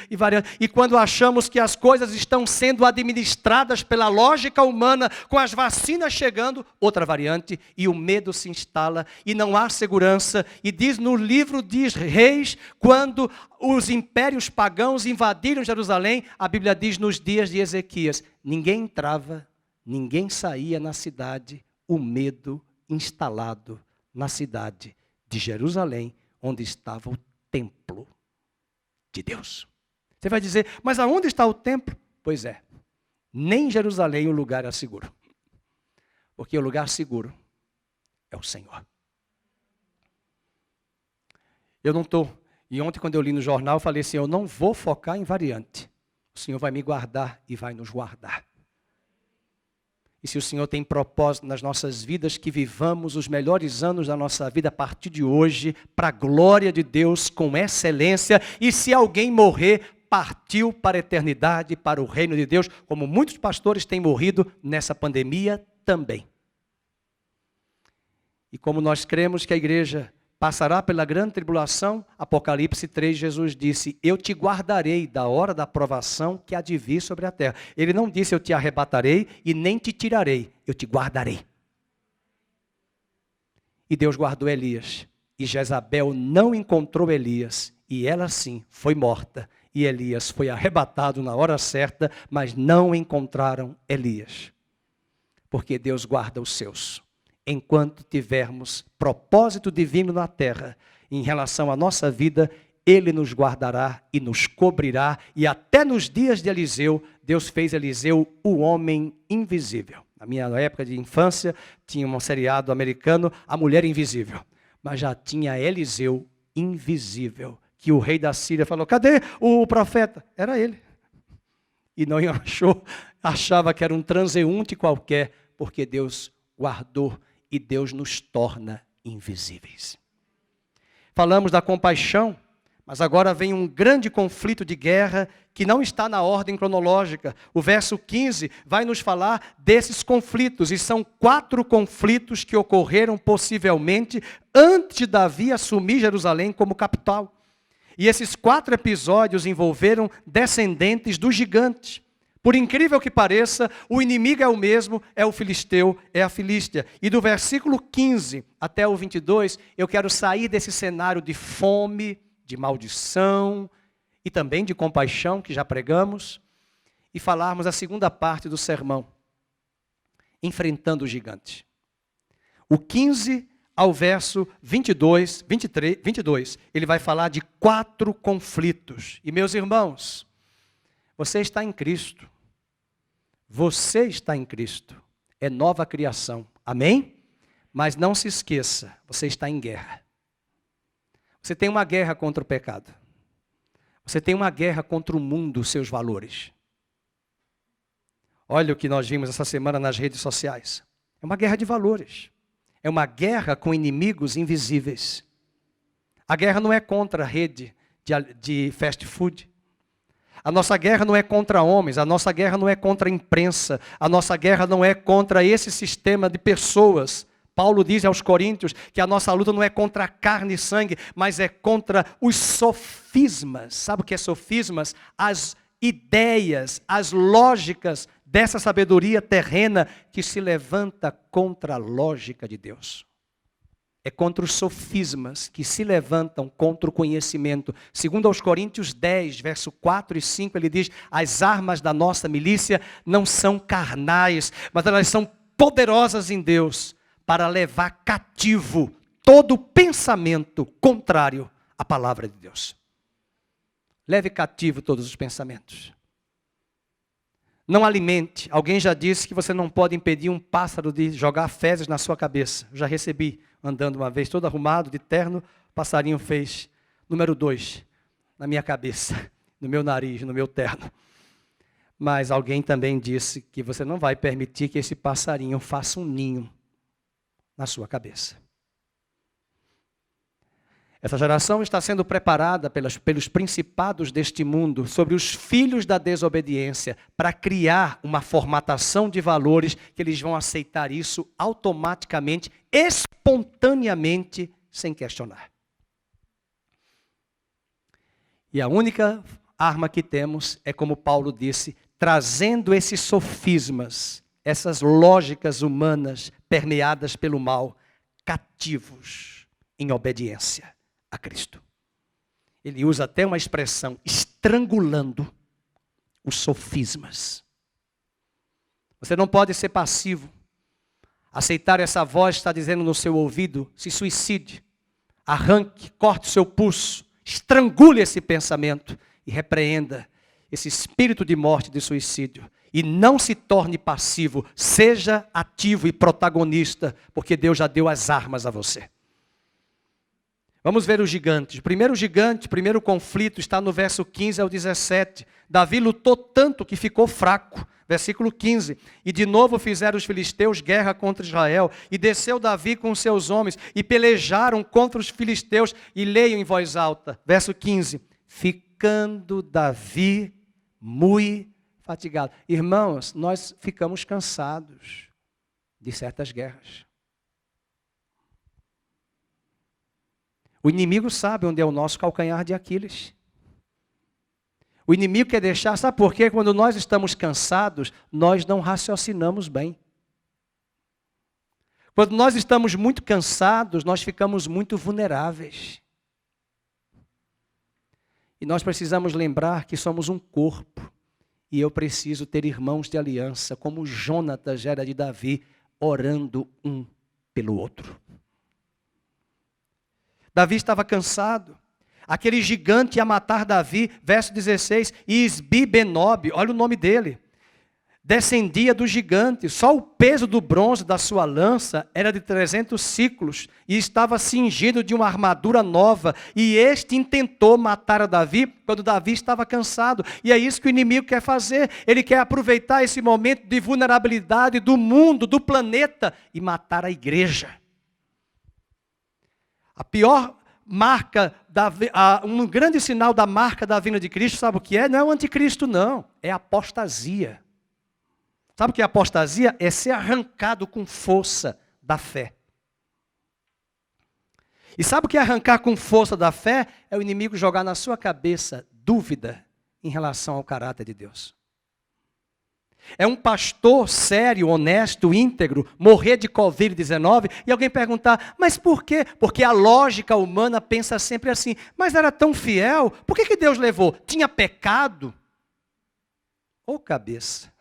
E quando achamos que as coisas estão sendo administradas pela lógica humana, com as vacinas chegando, outra variante, e o medo se instala, e não há segurança. E diz no livro de Reis, quando os impérios pagãos invadiram Jerusalém, a Bíblia diz nos dias de Ezequias, ninguém entrava, ninguém saía na cidade, o medo instalado na cidade de Jerusalém, onde estava o templo de Deus. Você vai dizer, mas aonde está o templo? Pois é, nem em Jerusalém o lugar é seguro. Porque o lugar seguro é o Senhor. Eu não estou, e ontem quando eu li no jornal, eu falei assim, eu não vou focar em variante. O Senhor vai me guardar e vai nos guardar. E se o Senhor tem propósito nas nossas vidas, que vivamos os melhores anos da nossa vida a partir de hoje, para a glória de Deus, com excelência. E se alguém morrer, partiu para a eternidade, para o reino de Deus, como muitos pastores têm morrido nessa pandemia também. E como nós cremos que a igreja passará pela grande tribulação, Apocalipse 3, Jesus disse, eu te guardarei da hora da provação que há de vir sobre a terra. Ele não disse, eu te arrebatarei e nem te tirarei, eu te guardarei. E Deus guardou Elias. E Jezabel não encontrou Elias, e ela sim foi morta. E Elias foi arrebatado na hora certa, mas não encontraram Elias. Porque Deus guarda os seus. Enquanto tivermos propósito divino na terra, em relação à nossa vida, Ele nos guardará e nos cobrirá. E até nos dias de Eliseu, Deus fez Eliseu o homem invisível. Na minha época de infância, tinha um seriado americano, A Mulher Invisível. Mas já tinha Eliseu invisível, que o rei da Síria falou, cadê o profeta? Era ele. E não achava que era um transeunte qualquer, porque Deus guardou. E Deus nos torna invisíveis. Falamos da compaixão, mas agora vem um grande conflito de guerra que não está na ordem cronológica. O verso 15 vai nos falar desses conflitos, e são 4 conflitos que ocorreram possivelmente antes de Davi assumir Jerusalém como capital. E esses 4 episódios envolveram descendentes dos gigantes. Por incrível que pareça, o inimigo é o mesmo, é o filisteu, é a Filístia. E do versículo 15 até o 22, eu quero sair desse cenário de fome, de maldição e também de compaixão, que já pregamos, e falarmos a segunda parte do sermão, enfrentando o gigante. O 15 ao verso 22, ele vai falar de 4 conflitos. E meus irmãos, você está em Cristo. Você está em Cristo. É nova criação. Amém? Mas não se esqueça, você está em guerra. Você tem uma guerra contra o pecado. Você tem uma guerra contra o mundo, seus valores. Olha o que nós vimos essa semana nas redes sociais. É uma guerra de valores. É uma guerra com inimigos invisíveis. A guerra não é contra a rede de fast food. A nossa guerra não é contra homens, a nossa guerra não é contra a imprensa, a nossa guerra não é contra esse sistema de pessoas. Paulo diz aos Coríntios que a nossa luta não é contra a carne e sangue, mas é contra os sofismas. Sabe o que é sofismas? As ideias, as lógicas dessa sabedoria terrena que se levanta contra a lógica de Deus. é contra os sofismas que se levantam contra o conhecimento. Segundo aos Coríntios 10, verso 4 e 5, ele diz: as armas da nossa milícia não são carnais, mas elas são poderosas em Deus para levar cativo todo pensamento contrário à palavra de Deus. Leve cativo todos os pensamentos. Não alimente. Alguém já disse que você não pode impedir um pássaro de jogar fezes na sua cabeça. Eu já recebi, andando uma vez, todo arrumado, de terno, o passarinho fez. Número 2, na minha cabeça, no meu nariz, no meu terno. Mas alguém também disse que você não vai permitir que esse passarinho faça um ninho na sua cabeça. Essa geração está sendo preparada pelos principados deste mundo sobre os filhos da desobediência para criar uma formatação de valores que eles vão aceitar isso automaticamente, espontaneamente, sem questionar. E a única arma que temos é, como Paulo disse, trazendo esses sofismas, essas lógicas humanas permeadas pelo mal, cativos em obediência a Cristo. Ele usa até uma expressão, estrangulando os sofismas. Você não pode ser passivo. Aceitar essa voz que está dizendo no seu ouvido: se suicide, arranque, corte o seu pulso, estrangule esse pensamento e repreenda esse espírito de morte e de suicídio. E não se torne passivo, seja ativo e protagonista, porque Deus já deu as armas a você. Vamos ver os gigantes. O primeiro conflito está no verso 15 ao 17. Davi lutou tanto que ficou fraco. Versículo 15. E de novo fizeram os filisteus guerra contra Israel. E desceu Davi com os seus homens e pelejaram contra os filisteus. E leiam em voz alta. Verso 15. Ficando Davi muito fatigado. Irmãos, nós ficamos cansados de certas guerras. O inimigo sabe onde é o nosso calcanhar de Aquiles. O inimigo quer deixar, sabe por quê? Quando nós estamos cansados, nós não raciocinamos bem. Quando nós estamos muito cansados, nós ficamos muito vulneráveis. E nós precisamos lembrar que somos um corpo. E eu preciso ter irmãos de aliança, como Jonatas era de Davi, orando um pelo outro. Davi estava cansado. Aquele gigante ia matar Davi, verso 16, e Isbi-Benob, olha o nome dele, descendia do gigante, só o peso do bronze da sua lança era de 300 ciclos, e estava cingido de uma armadura nova, e este intentou matar a Davi, quando Davi estava cansado, e é isso que o inimigo quer fazer, ele quer aproveitar esse momento de vulnerabilidade do mundo, do planeta, e matar a igreja. A pior marca, um grande sinal da marca da vinda de Cristo, sabe o que é? Não é o anticristo, não. É a apostasia. Sabe o que é apostasia? É ser arrancado com força da fé. E sabe o que é arrancar com força da fé? É o inimigo jogar na sua cabeça dúvida em relação ao caráter de Deus. É um pastor sério, honesto, íntegro, morrer de Covid-19 e alguém perguntar, mas por quê? Porque a lógica humana pensa sempre assim, mas era tão fiel, por que Deus levou? Tinha pecado? Ô cabeça.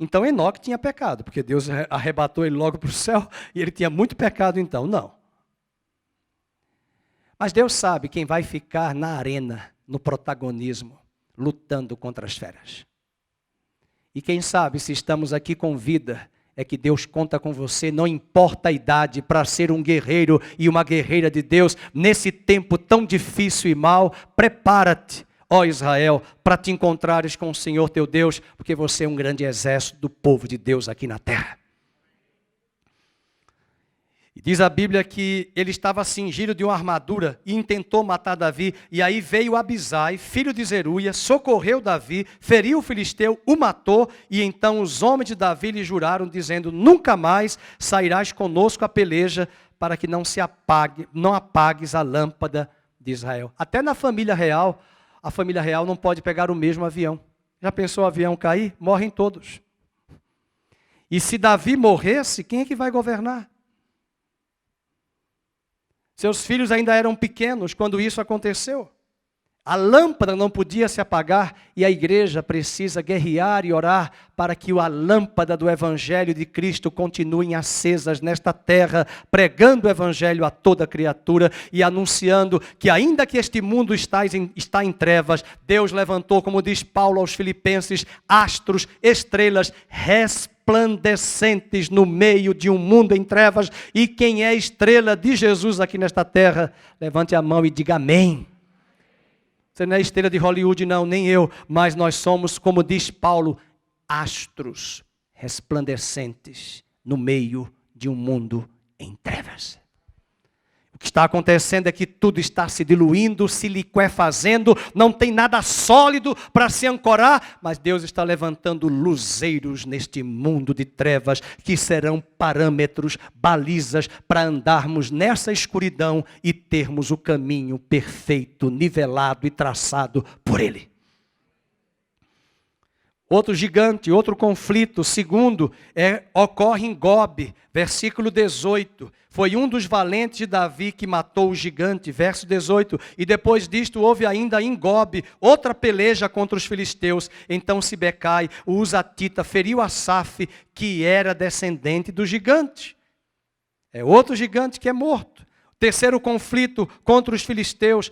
Então Enoque tinha pecado, porque Deus arrebatou ele logo para o céu e ele tinha muito pecado então. Não. Mas Deus sabe quem vai ficar na arena, no protagonismo, lutando contra as feras. E quem sabe se estamos aqui com vida, é que Deus conta com você, não importa a idade, para ser um guerreiro e uma guerreira de Deus, nesse tempo tão difícil e mau. Prepara-te, ó Israel, para te encontrares com o Senhor teu Deus, porque você é um grande exército do povo de Deus aqui na terra. E diz a Bíblia que ele estava cingido de uma armadura e intentou matar Davi. E aí veio Abisai, filho de Zeruia, socorreu Davi, feriu o filisteu, o matou. E então os homens de Davi lhe juraram, dizendo, nunca mais sairás conosco a peleja, para que não apagues a lâmpada de Israel. Até na família real, a família real não pode pegar o mesmo avião. Já pensou o avião cair? Morrem todos. E se Davi morresse, quem é que vai governar? Seus filhos ainda eram pequenos quando isso aconteceu. A lâmpada não podia se apagar e a igreja precisa guerrear e orar para que a lâmpada do Evangelho de Cristo continue acesas nesta terra, pregando o Evangelho a toda criatura e anunciando que ainda que este mundo está em trevas, Deus levantou, como diz Paulo aos Filipenses, astros, estrelas, resplandecentes no meio de um mundo em trevas. E quem é estrela de Jesus aqui nesta terra, levante a mão e diga amém. Você não é estrela de Hollywood, não, nem eu, mas nós somos, como diz Paulo, astros resplandecentes no meio de um mundo em trevas. O que está acontecendo é que tudo está se diluindo, se liquefazendo, não tem nada sólido para se ancorar, mas Deus está levantando luzeiros neste mundo de trevas, que serão parâmetros, balizas, para andarmos nessa escuridão e termos o caminho perfeito, nivelado e traçado por Ele. Outro gigante, outro conflito, segundo, ocorre em Gobe, versículo 18. Foi um dos valentes de Davi que matou o gigante, verso 18. E depois disto houve ainda em Gobe outra peleja contra os filisteus. Então Sibecai, o Uzatita, feriu Asaf, que era descendente do gigante. É outro gigante que é morto. Terceiro conflito contra os filisteus,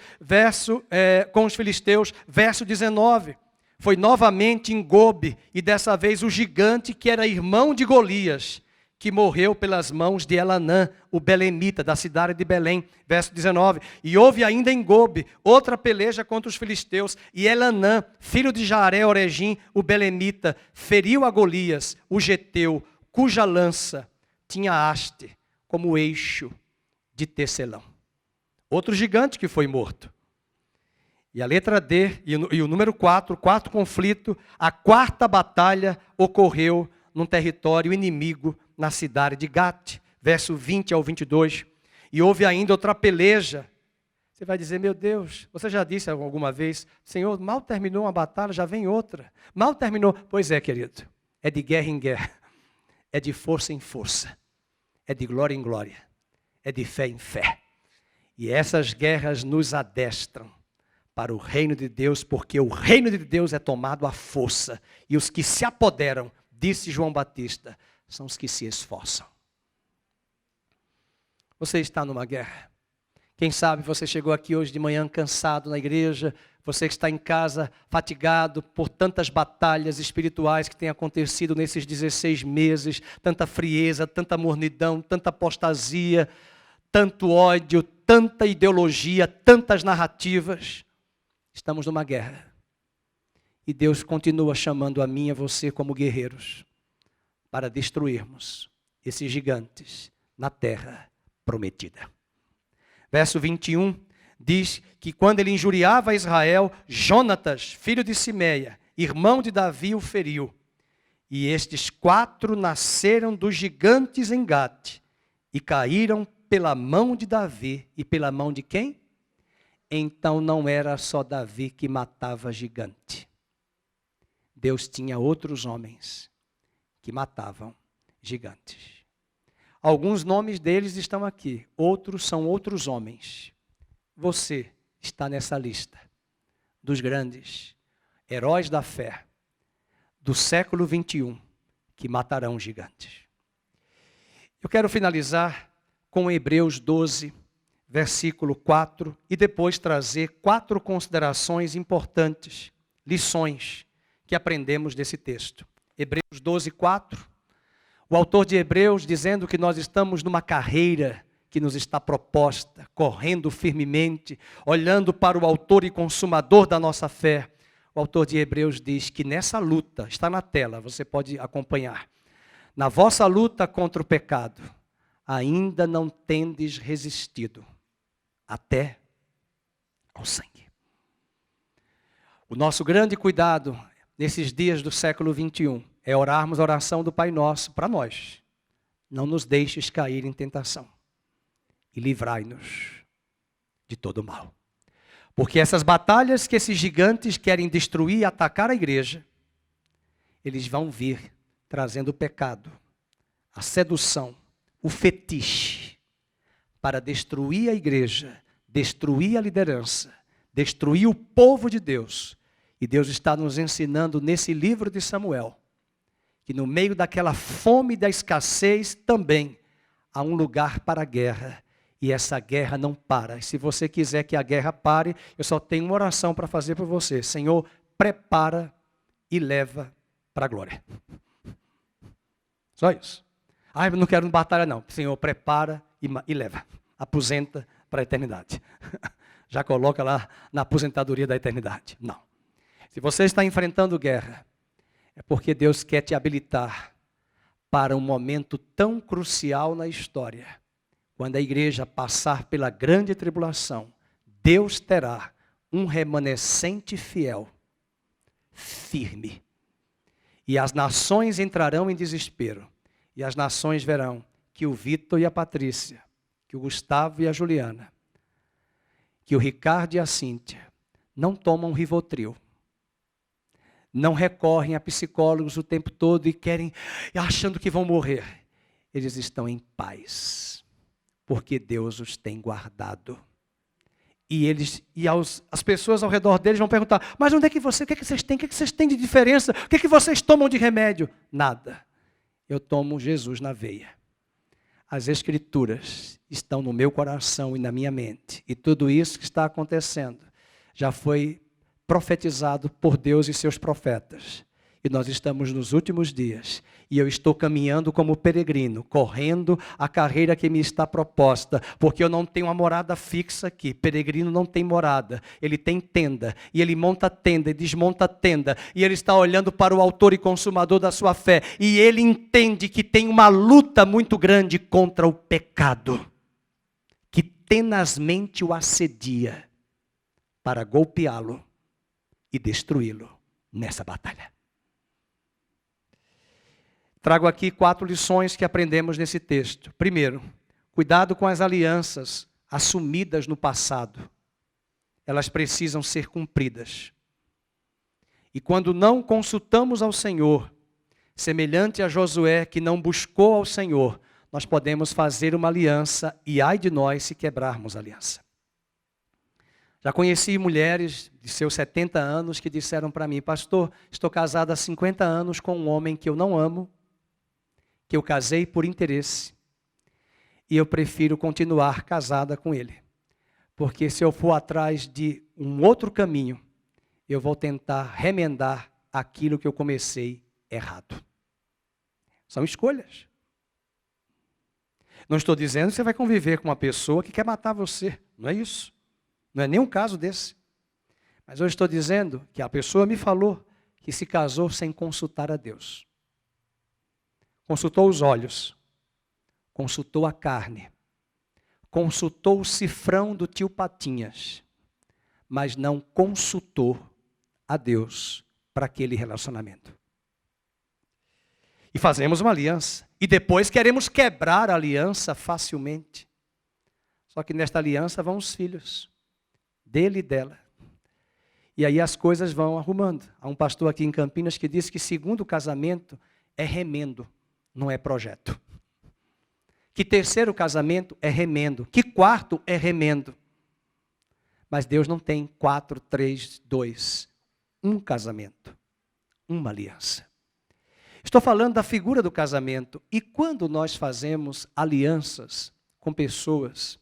com os filisteus, verso 19. Foi novamente em Gobe, e dessa vez o gigante que era irmão de Golias, que morreu pelas mãos de Elanã, o belemita, da cidade de Belém, verso 19. E houve ainda em Gobe outra peleja contra os filisteus, e Elanã, filho de Jaré-Oregim, o belemita, feriu a Golias, o geteu, cuja lança tinha haste como eixo de tecelão. Outro gigante que foi morto. E a letra D, e o número 4, quarto conflito, a quarta batalha ocorreu num território inimigo, na cidade de Gate, verso 20 ao 22. E houve ainda outra peleja. Você vai dizer, meu Deus, você já disse alguma vez, Senhor, mal terminou uma batalha, já vem outra. Mal terminou. Pois é, querido, é de guerra em guerra, é de força em força, é de glória em glória, é de fé em fé. E essas guerras nos adestram para o reino de Deus, porque o reino de Deus é tomado à força, e os que se apoderam, disse João Batista, são os que se esforçam. Você está numa guerra. Quem sabe você chegou aqui hoje de manhã cansado na igreja, você que está em casa fatigado por tantas batalhas espirituais que têm acontecido nesses 16 meses, tanta frieza, tanta mornidão, tanta apostasia, tanto ódio, tanta ideologia, tantas narrativas. Estamos numa guerra. E Deus continua chamando a mim e a você como guerreiros para destruirmos esses gigantes na terra prometida. Verso 21 diz que quando ele injuriava Israel, Jonatas, filho de Simeia, irmão de Davi, o feriu. E estes 4 nasceram dos gigantes em Gate e caíram pela mão de Davi e pela mão de quem? Então não era só Davi que matava gigante. Deus tinha outros homens que matavam gigantes. Alguns nomes deles estão aqui, outros são outros homens. Você está nessa lista dos grandes heróis da fé do século 21 que matarão gigantes. Eu quero finalizar com Hebreus 12, versículo 4, e depois trazer 4 considerações importantes, lições que aprendemos desse texto. Hebreus 12, 4. O autor de Hebreus dizendo que nós estamos numa carreira que nos está proposta, correndo firmemente, olhando para o autor e consumador da nossa fé. O autor de Hebreus diz que nessa luta, está na tela, você pode acompanhar. Na vossa luta contra o pecado, ainda não tendes resistido até ao sangue. O nosso grande cuidado nesses dias do século 21 é orarmos a oração do Pai Nosso para nós. Não nos deixes cair em tentação e livrai-nos de todo mal. Porque essas batalhas que esses gigantes querem destruir e atacar a igreja, eles vão vir trazendo pecado a sedução, o fetiche, para destruir a igreja, destruir a liderança, destruir o povo de Deus. E Deus está nos ensinando nesse livro de Samuel, que no meio daquela fome e da escassez também há um lugar para a guerra. E essa guerra não para. E se você quiser que a guerra pare, eu só tenho uma oração para fazer por você. Senhor, prepara e leva para a glória. Só isso. Eu não quero batalha não. Senhor, prepara e leva. Aposenta para a eternidade. Já coloca lá na aposentadoria da eternidade. Não. Se você está enfrentando guerra, é porque Deus quer te habilitar para um momento tão crucial na história. Quando a igreja passar pela grande tribulação, Deus terá um remanescente fiel, firme. E as nações entrarão em desespero. E as nações verão que o Vitor e a Patrícia, que o Gustavo e a Juliana, que o Ricardo e a Cíntia não tomam Rivotril. Não recorrem a psicólogos o tempo todo e querem, achando que vão morrer. Eles estão em paz, porque Deus os tem guardado. As pessoas ao redor deles vão perguntar, mas onde é que você, o que é que vocês têm? O que é que vocês têm de diferença? O que é que vocês tomam de remédio? Nada. Eu tomo Jesus na veia. As Escrituras estão no meu coração e na minha mente. E tudo isso que está acontecendo já foi profetizado por Deus e seus profetas. E nós estamos nos últimos dias. E eu estou caminhando como peregrino, correndo a carreira que me está proposta. Porque eu não tenho uma morada fixa aqui. Peregrino não tem morada. Ele tem tenda. E ele monta tenda e desmonta tenda. E ele está olhando para o autor e consumador da sua fé. E ele entende que tem uma luta muito grande contra o pecado. Que tenazmente o assedia para golpeá-lo e destruí-lo nessa batalha. Trago aqui 4 lições que aprendemos nesse texto. Primeiro, cuidado com as alianças assumidas no passado. Elas precisam ser cumpridas. E quando não consultamos ao Senhor, semelhante a Josué que não buscou ao Senhor, nós podemos fazer uma aliança e ai de nós se quebrarmos a aliança. Já conheci mulheres de seus 70 anos que disseram para mim, pastor, estou casada há 50 anos com um homem que eu não amo, que eu casei por interesse, e eu prefiro continuar casada com ele. Porque se eu for atrás de um outro caminho, eu vou tentar remendar aquilo que eu comecei errado. São escolhas. Não estou dizendo que você vai conviver com uma pessoa que quer matar você, não é isso. Não é nenhum caso desse. Mas eu estou dizendo que a pessoa me falou que se casou sem consultar a Deus. Consultou os olhos, consultou a carne, consultou o cifrão do tio Patinhas, mas não consultou a Deus para aquele relacionamento. E fazemos uma aliança, e depois queremos quebrar a aliança facilmente. Só que nesta aliança vão os filhos, dele e dela. E aí as coisas vão arrumando. Há um pastor aqui em Campinas que disse que segundo casamento é remendo, não é projeto. Que terceiro casamento é remendo. Que quarto é remendo. Mas Deus não tem 4, 3, 2. Um casamento. Uma aliança. Estou falando da figura do casamento. E quando nós fazemos alianças com pessoas.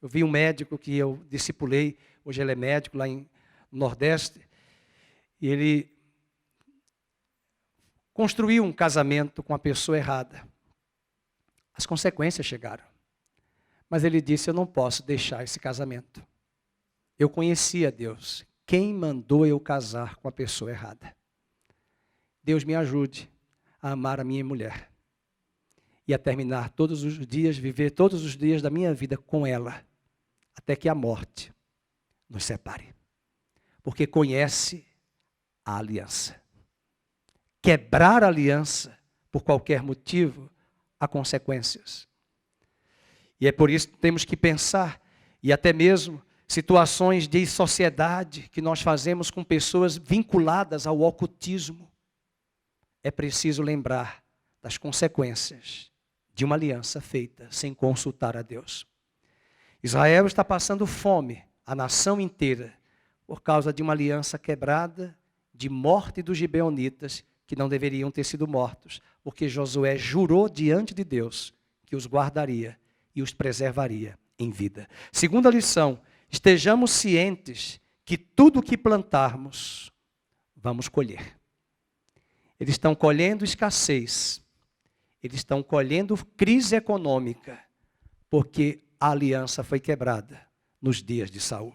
Eu vi um médico que eu discipulei. Hoje ele é médico lá no Nordeste. E ele construiu um casamento com a pessoa errada. As consequências chegaram. Mas ele disse, eu não posso deixar esse casamento. Eu conhecia Deus. Quem mandou eu casar com a pessoa errada? Deus me ajude a amar a minha mulher. E a terminar todos os dias, viver todos os dias da minha vida com ela. Até que a morte nos separe. Porque conhece a aliança. Quebrar a aliança, por qualquer motivo, há consequências. E é por isso que temos que pensar, e até mesmo situações de sociedade que nós fazemos com pessoas vinculadas ao ocultismo. É preciso lembrar das consequências de uma aliança feita sem consultar a Deus. Israel está passando fome, a nação inteira, por causa de uma aliança quebrada, de morte dos gibeonitas, que não deveriam ter sido mortos, porque Josué jurou diante de Deus que os guardaria e os preservaria em vida. Segunda lição, estejamos cientes que tudo o que plantarmos, vamos colher. Eles estão colhendo escassez, eles estão colhendo crise econômica, porque a aliança foi quebrada nos dias de Saul.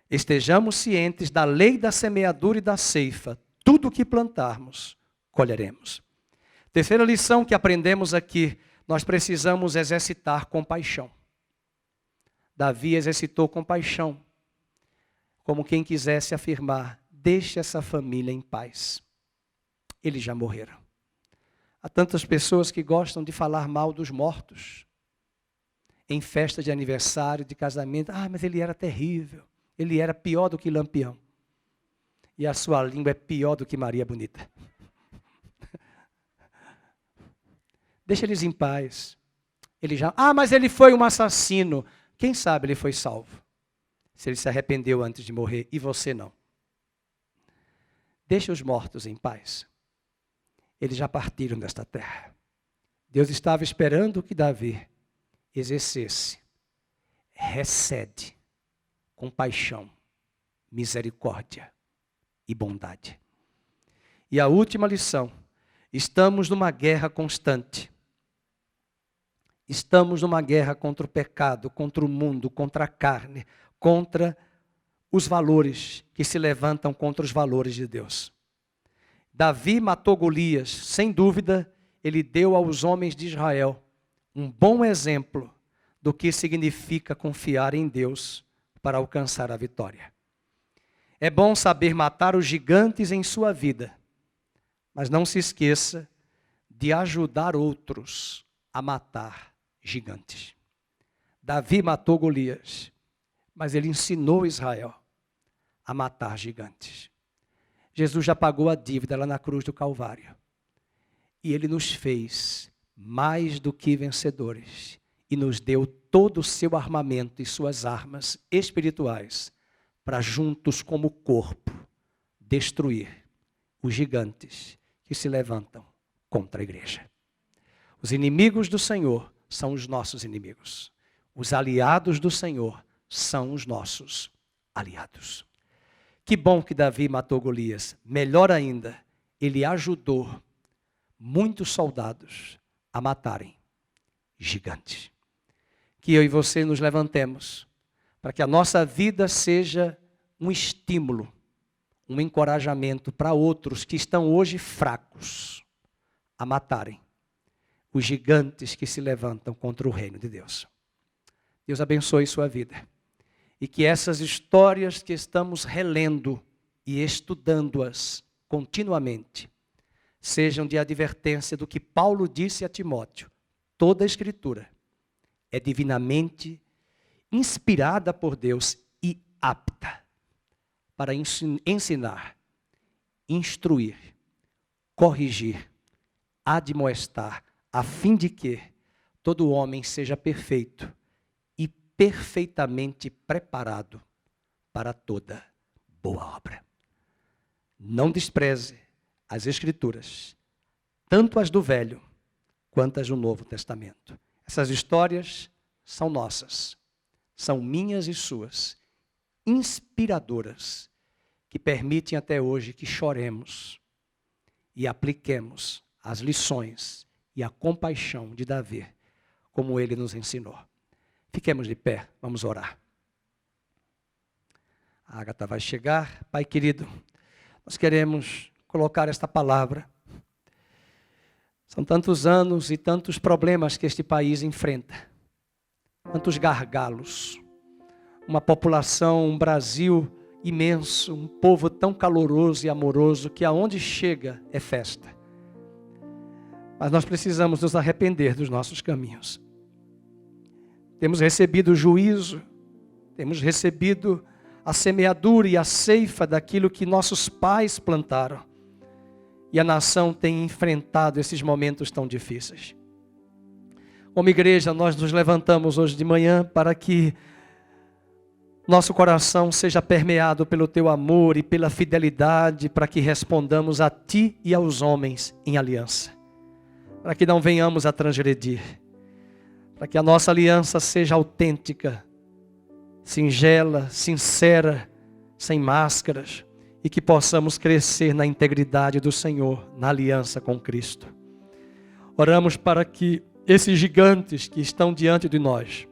Estejamos cientes da lei da semeadura e da ceifa. Tudo o que plantarmos, colheremos. Terceira lição que aprendemos aqui, nós precisamos exercitar compaixão. Davi exercitou compaixão, como quem quisesse afirmar, deixe essa família em paz. Eles já morreram. Há tantas pessoas que gostam de falar mal dos mortos. Em festa de aniversário, de casamento, mas ele era terrível. Ele era pior do que Lampião. E a sua língua é pior do que Maria Bonita. Deixa eles em paz. Mas ele foi um assassino. Quem sabe ele foi salvo. Se ele se arrependeu antes de morrer e você não. Deixa os mortos em paz. Eles já partiram desta terra. Deus estava esperando que Davi exercesse, recede, compaixão, misericórdia e bondade. E a última lição, estamos numa guerra constante. Estamos numa guerra contra o pecado, contra o mundo, contra a carne, contra os valores que se levantam contra os valores de Deus. Davi matou Golias, sem dúvida, ele deu aos homens de Israel um bom exemplo do que significa confiar em Deus para alcançar a vitória. É bom saber matar os gigantes em sua vida, mas não se esqueça de ajudar outros a matar gigantes. Davi matou Golias, mas ele ensinou Israel a matar gigantes. Jesus já pagou a dívida lá na cruz do Calvário. E ele nos fez mais do que vencedores e nos deu todo o seu armamento e suas armas espirituais para juntos como corpo destruir os gigantes que se levantam contra a igreja. Os inimigos do Senhor são os nossos inimigos. Os aliados do Senhor são os nossos aliados. Que bom que Davi matou Golias. Melhor ainda, ele ajudou muitos soldados a matarem gigantes. Que eu e você nos levantemos para que a nossa vida seja um estímulo, um encorajamento para outros que estão hoje fracos a matarem os gigantes que se levantam contra o reino de Deus. Deus abençoe sua vida. E que essas histórias que estamos relendo e estudando-as continuamente sejam de advertência do que Paulo disse a Timóteo. Toda a Escritura é divinamente inspirada por Deus e apta para ensinar, instruir, corrigir, admoestar, a fim de que todo homem seja perfeito e perfeitamente preparado para toda boa obra. Não despreze as Escrituras, tanto as do Velho quanto as do Novo Testamento. Essas histórias são nossas, são minhas e suas, inspiradoras, que permitem até hoje que choremos e apliquemos as lições e a compaixão de Davi, como ele nos ensinou. Fiquemos de pé, vamos orar. A Ágata vai chegar. Pai querido, nós queremos colocar esta palavra. São tantos anos e tantos problemas que este país enfrenta. Tantos gargalos. Uma população, um Brasil imenso, um povo tão caloroso e amoroso que aonde chega é festa. Mas nós precisamos nos arrepender dos nossos caminhos. Temos recebido o juízo, temos recebido a semeadura e a ceifa daquilo que nossos pais plantaram. E a nação tem enfrentado esses momentos tão difíceis. Como igreja, nós nos levantamos hoje de manhã para que nosso coração seja permeado pelo Teu amor e pela fidelidade, para que respondamos a Ti e aos homens em aliança. Para que não venhamos a transgredir. Para que a nossa aliança seja autêntica, singela, sincera, sem máscaras, e que possamos crescer na integridade do Senhor, na aliança com Cristo. Oramos para que esses gigantes que estão diante de nós,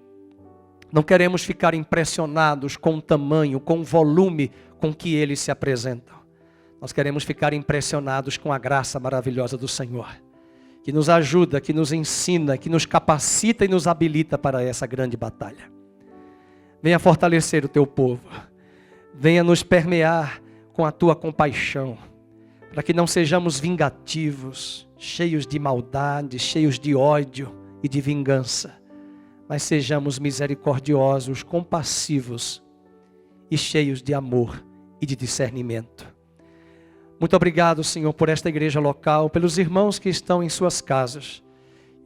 não queremos ficar impressionados com o tamanho, com o volume com que eles se apresentam. Nós queremos ficar impressionados com a graça maravilhosa do Senhor, que nos ajuda, que nos ensina, que nos capacita e nos habilita para essa grande batalha. Venha fortalecer o Teu povo, venha nos permear com a Tua compaixão, para que não sejamos vingativos, cheios de maldade, cheios de ódio e de vingança, mas sejamos misericordiosos, compassivos e cheios de amor e de discernimento. Muito obrigado, Senhor, por esta igreja local, pelos irmãos que estão em suas casas.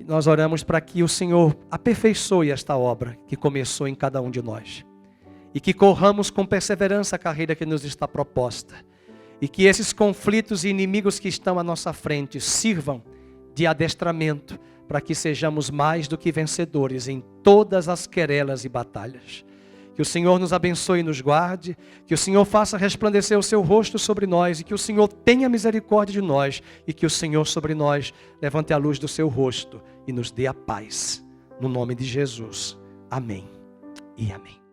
E nós oramos para que o Senhor aperfeiçoe esta obra que começou em cada um de nós. E que corramos com perseverança a carreira que nos está proposta. E que esses conflitos e inimigos que estão à nossa frente sirvam de adestramento para que sejamos mais do que vencedores em todas as querelas e batalhas. Que o Senhor nos abençoe e nos guarde, que o Senhor faça resplandecer o seu rosto sobre nós e que o Senhor tenha misericórdia de nós e que o Senhor sobre nós levante a luz do seu rosto e nos dê a paz. No nome de Jesus. Amém e amém.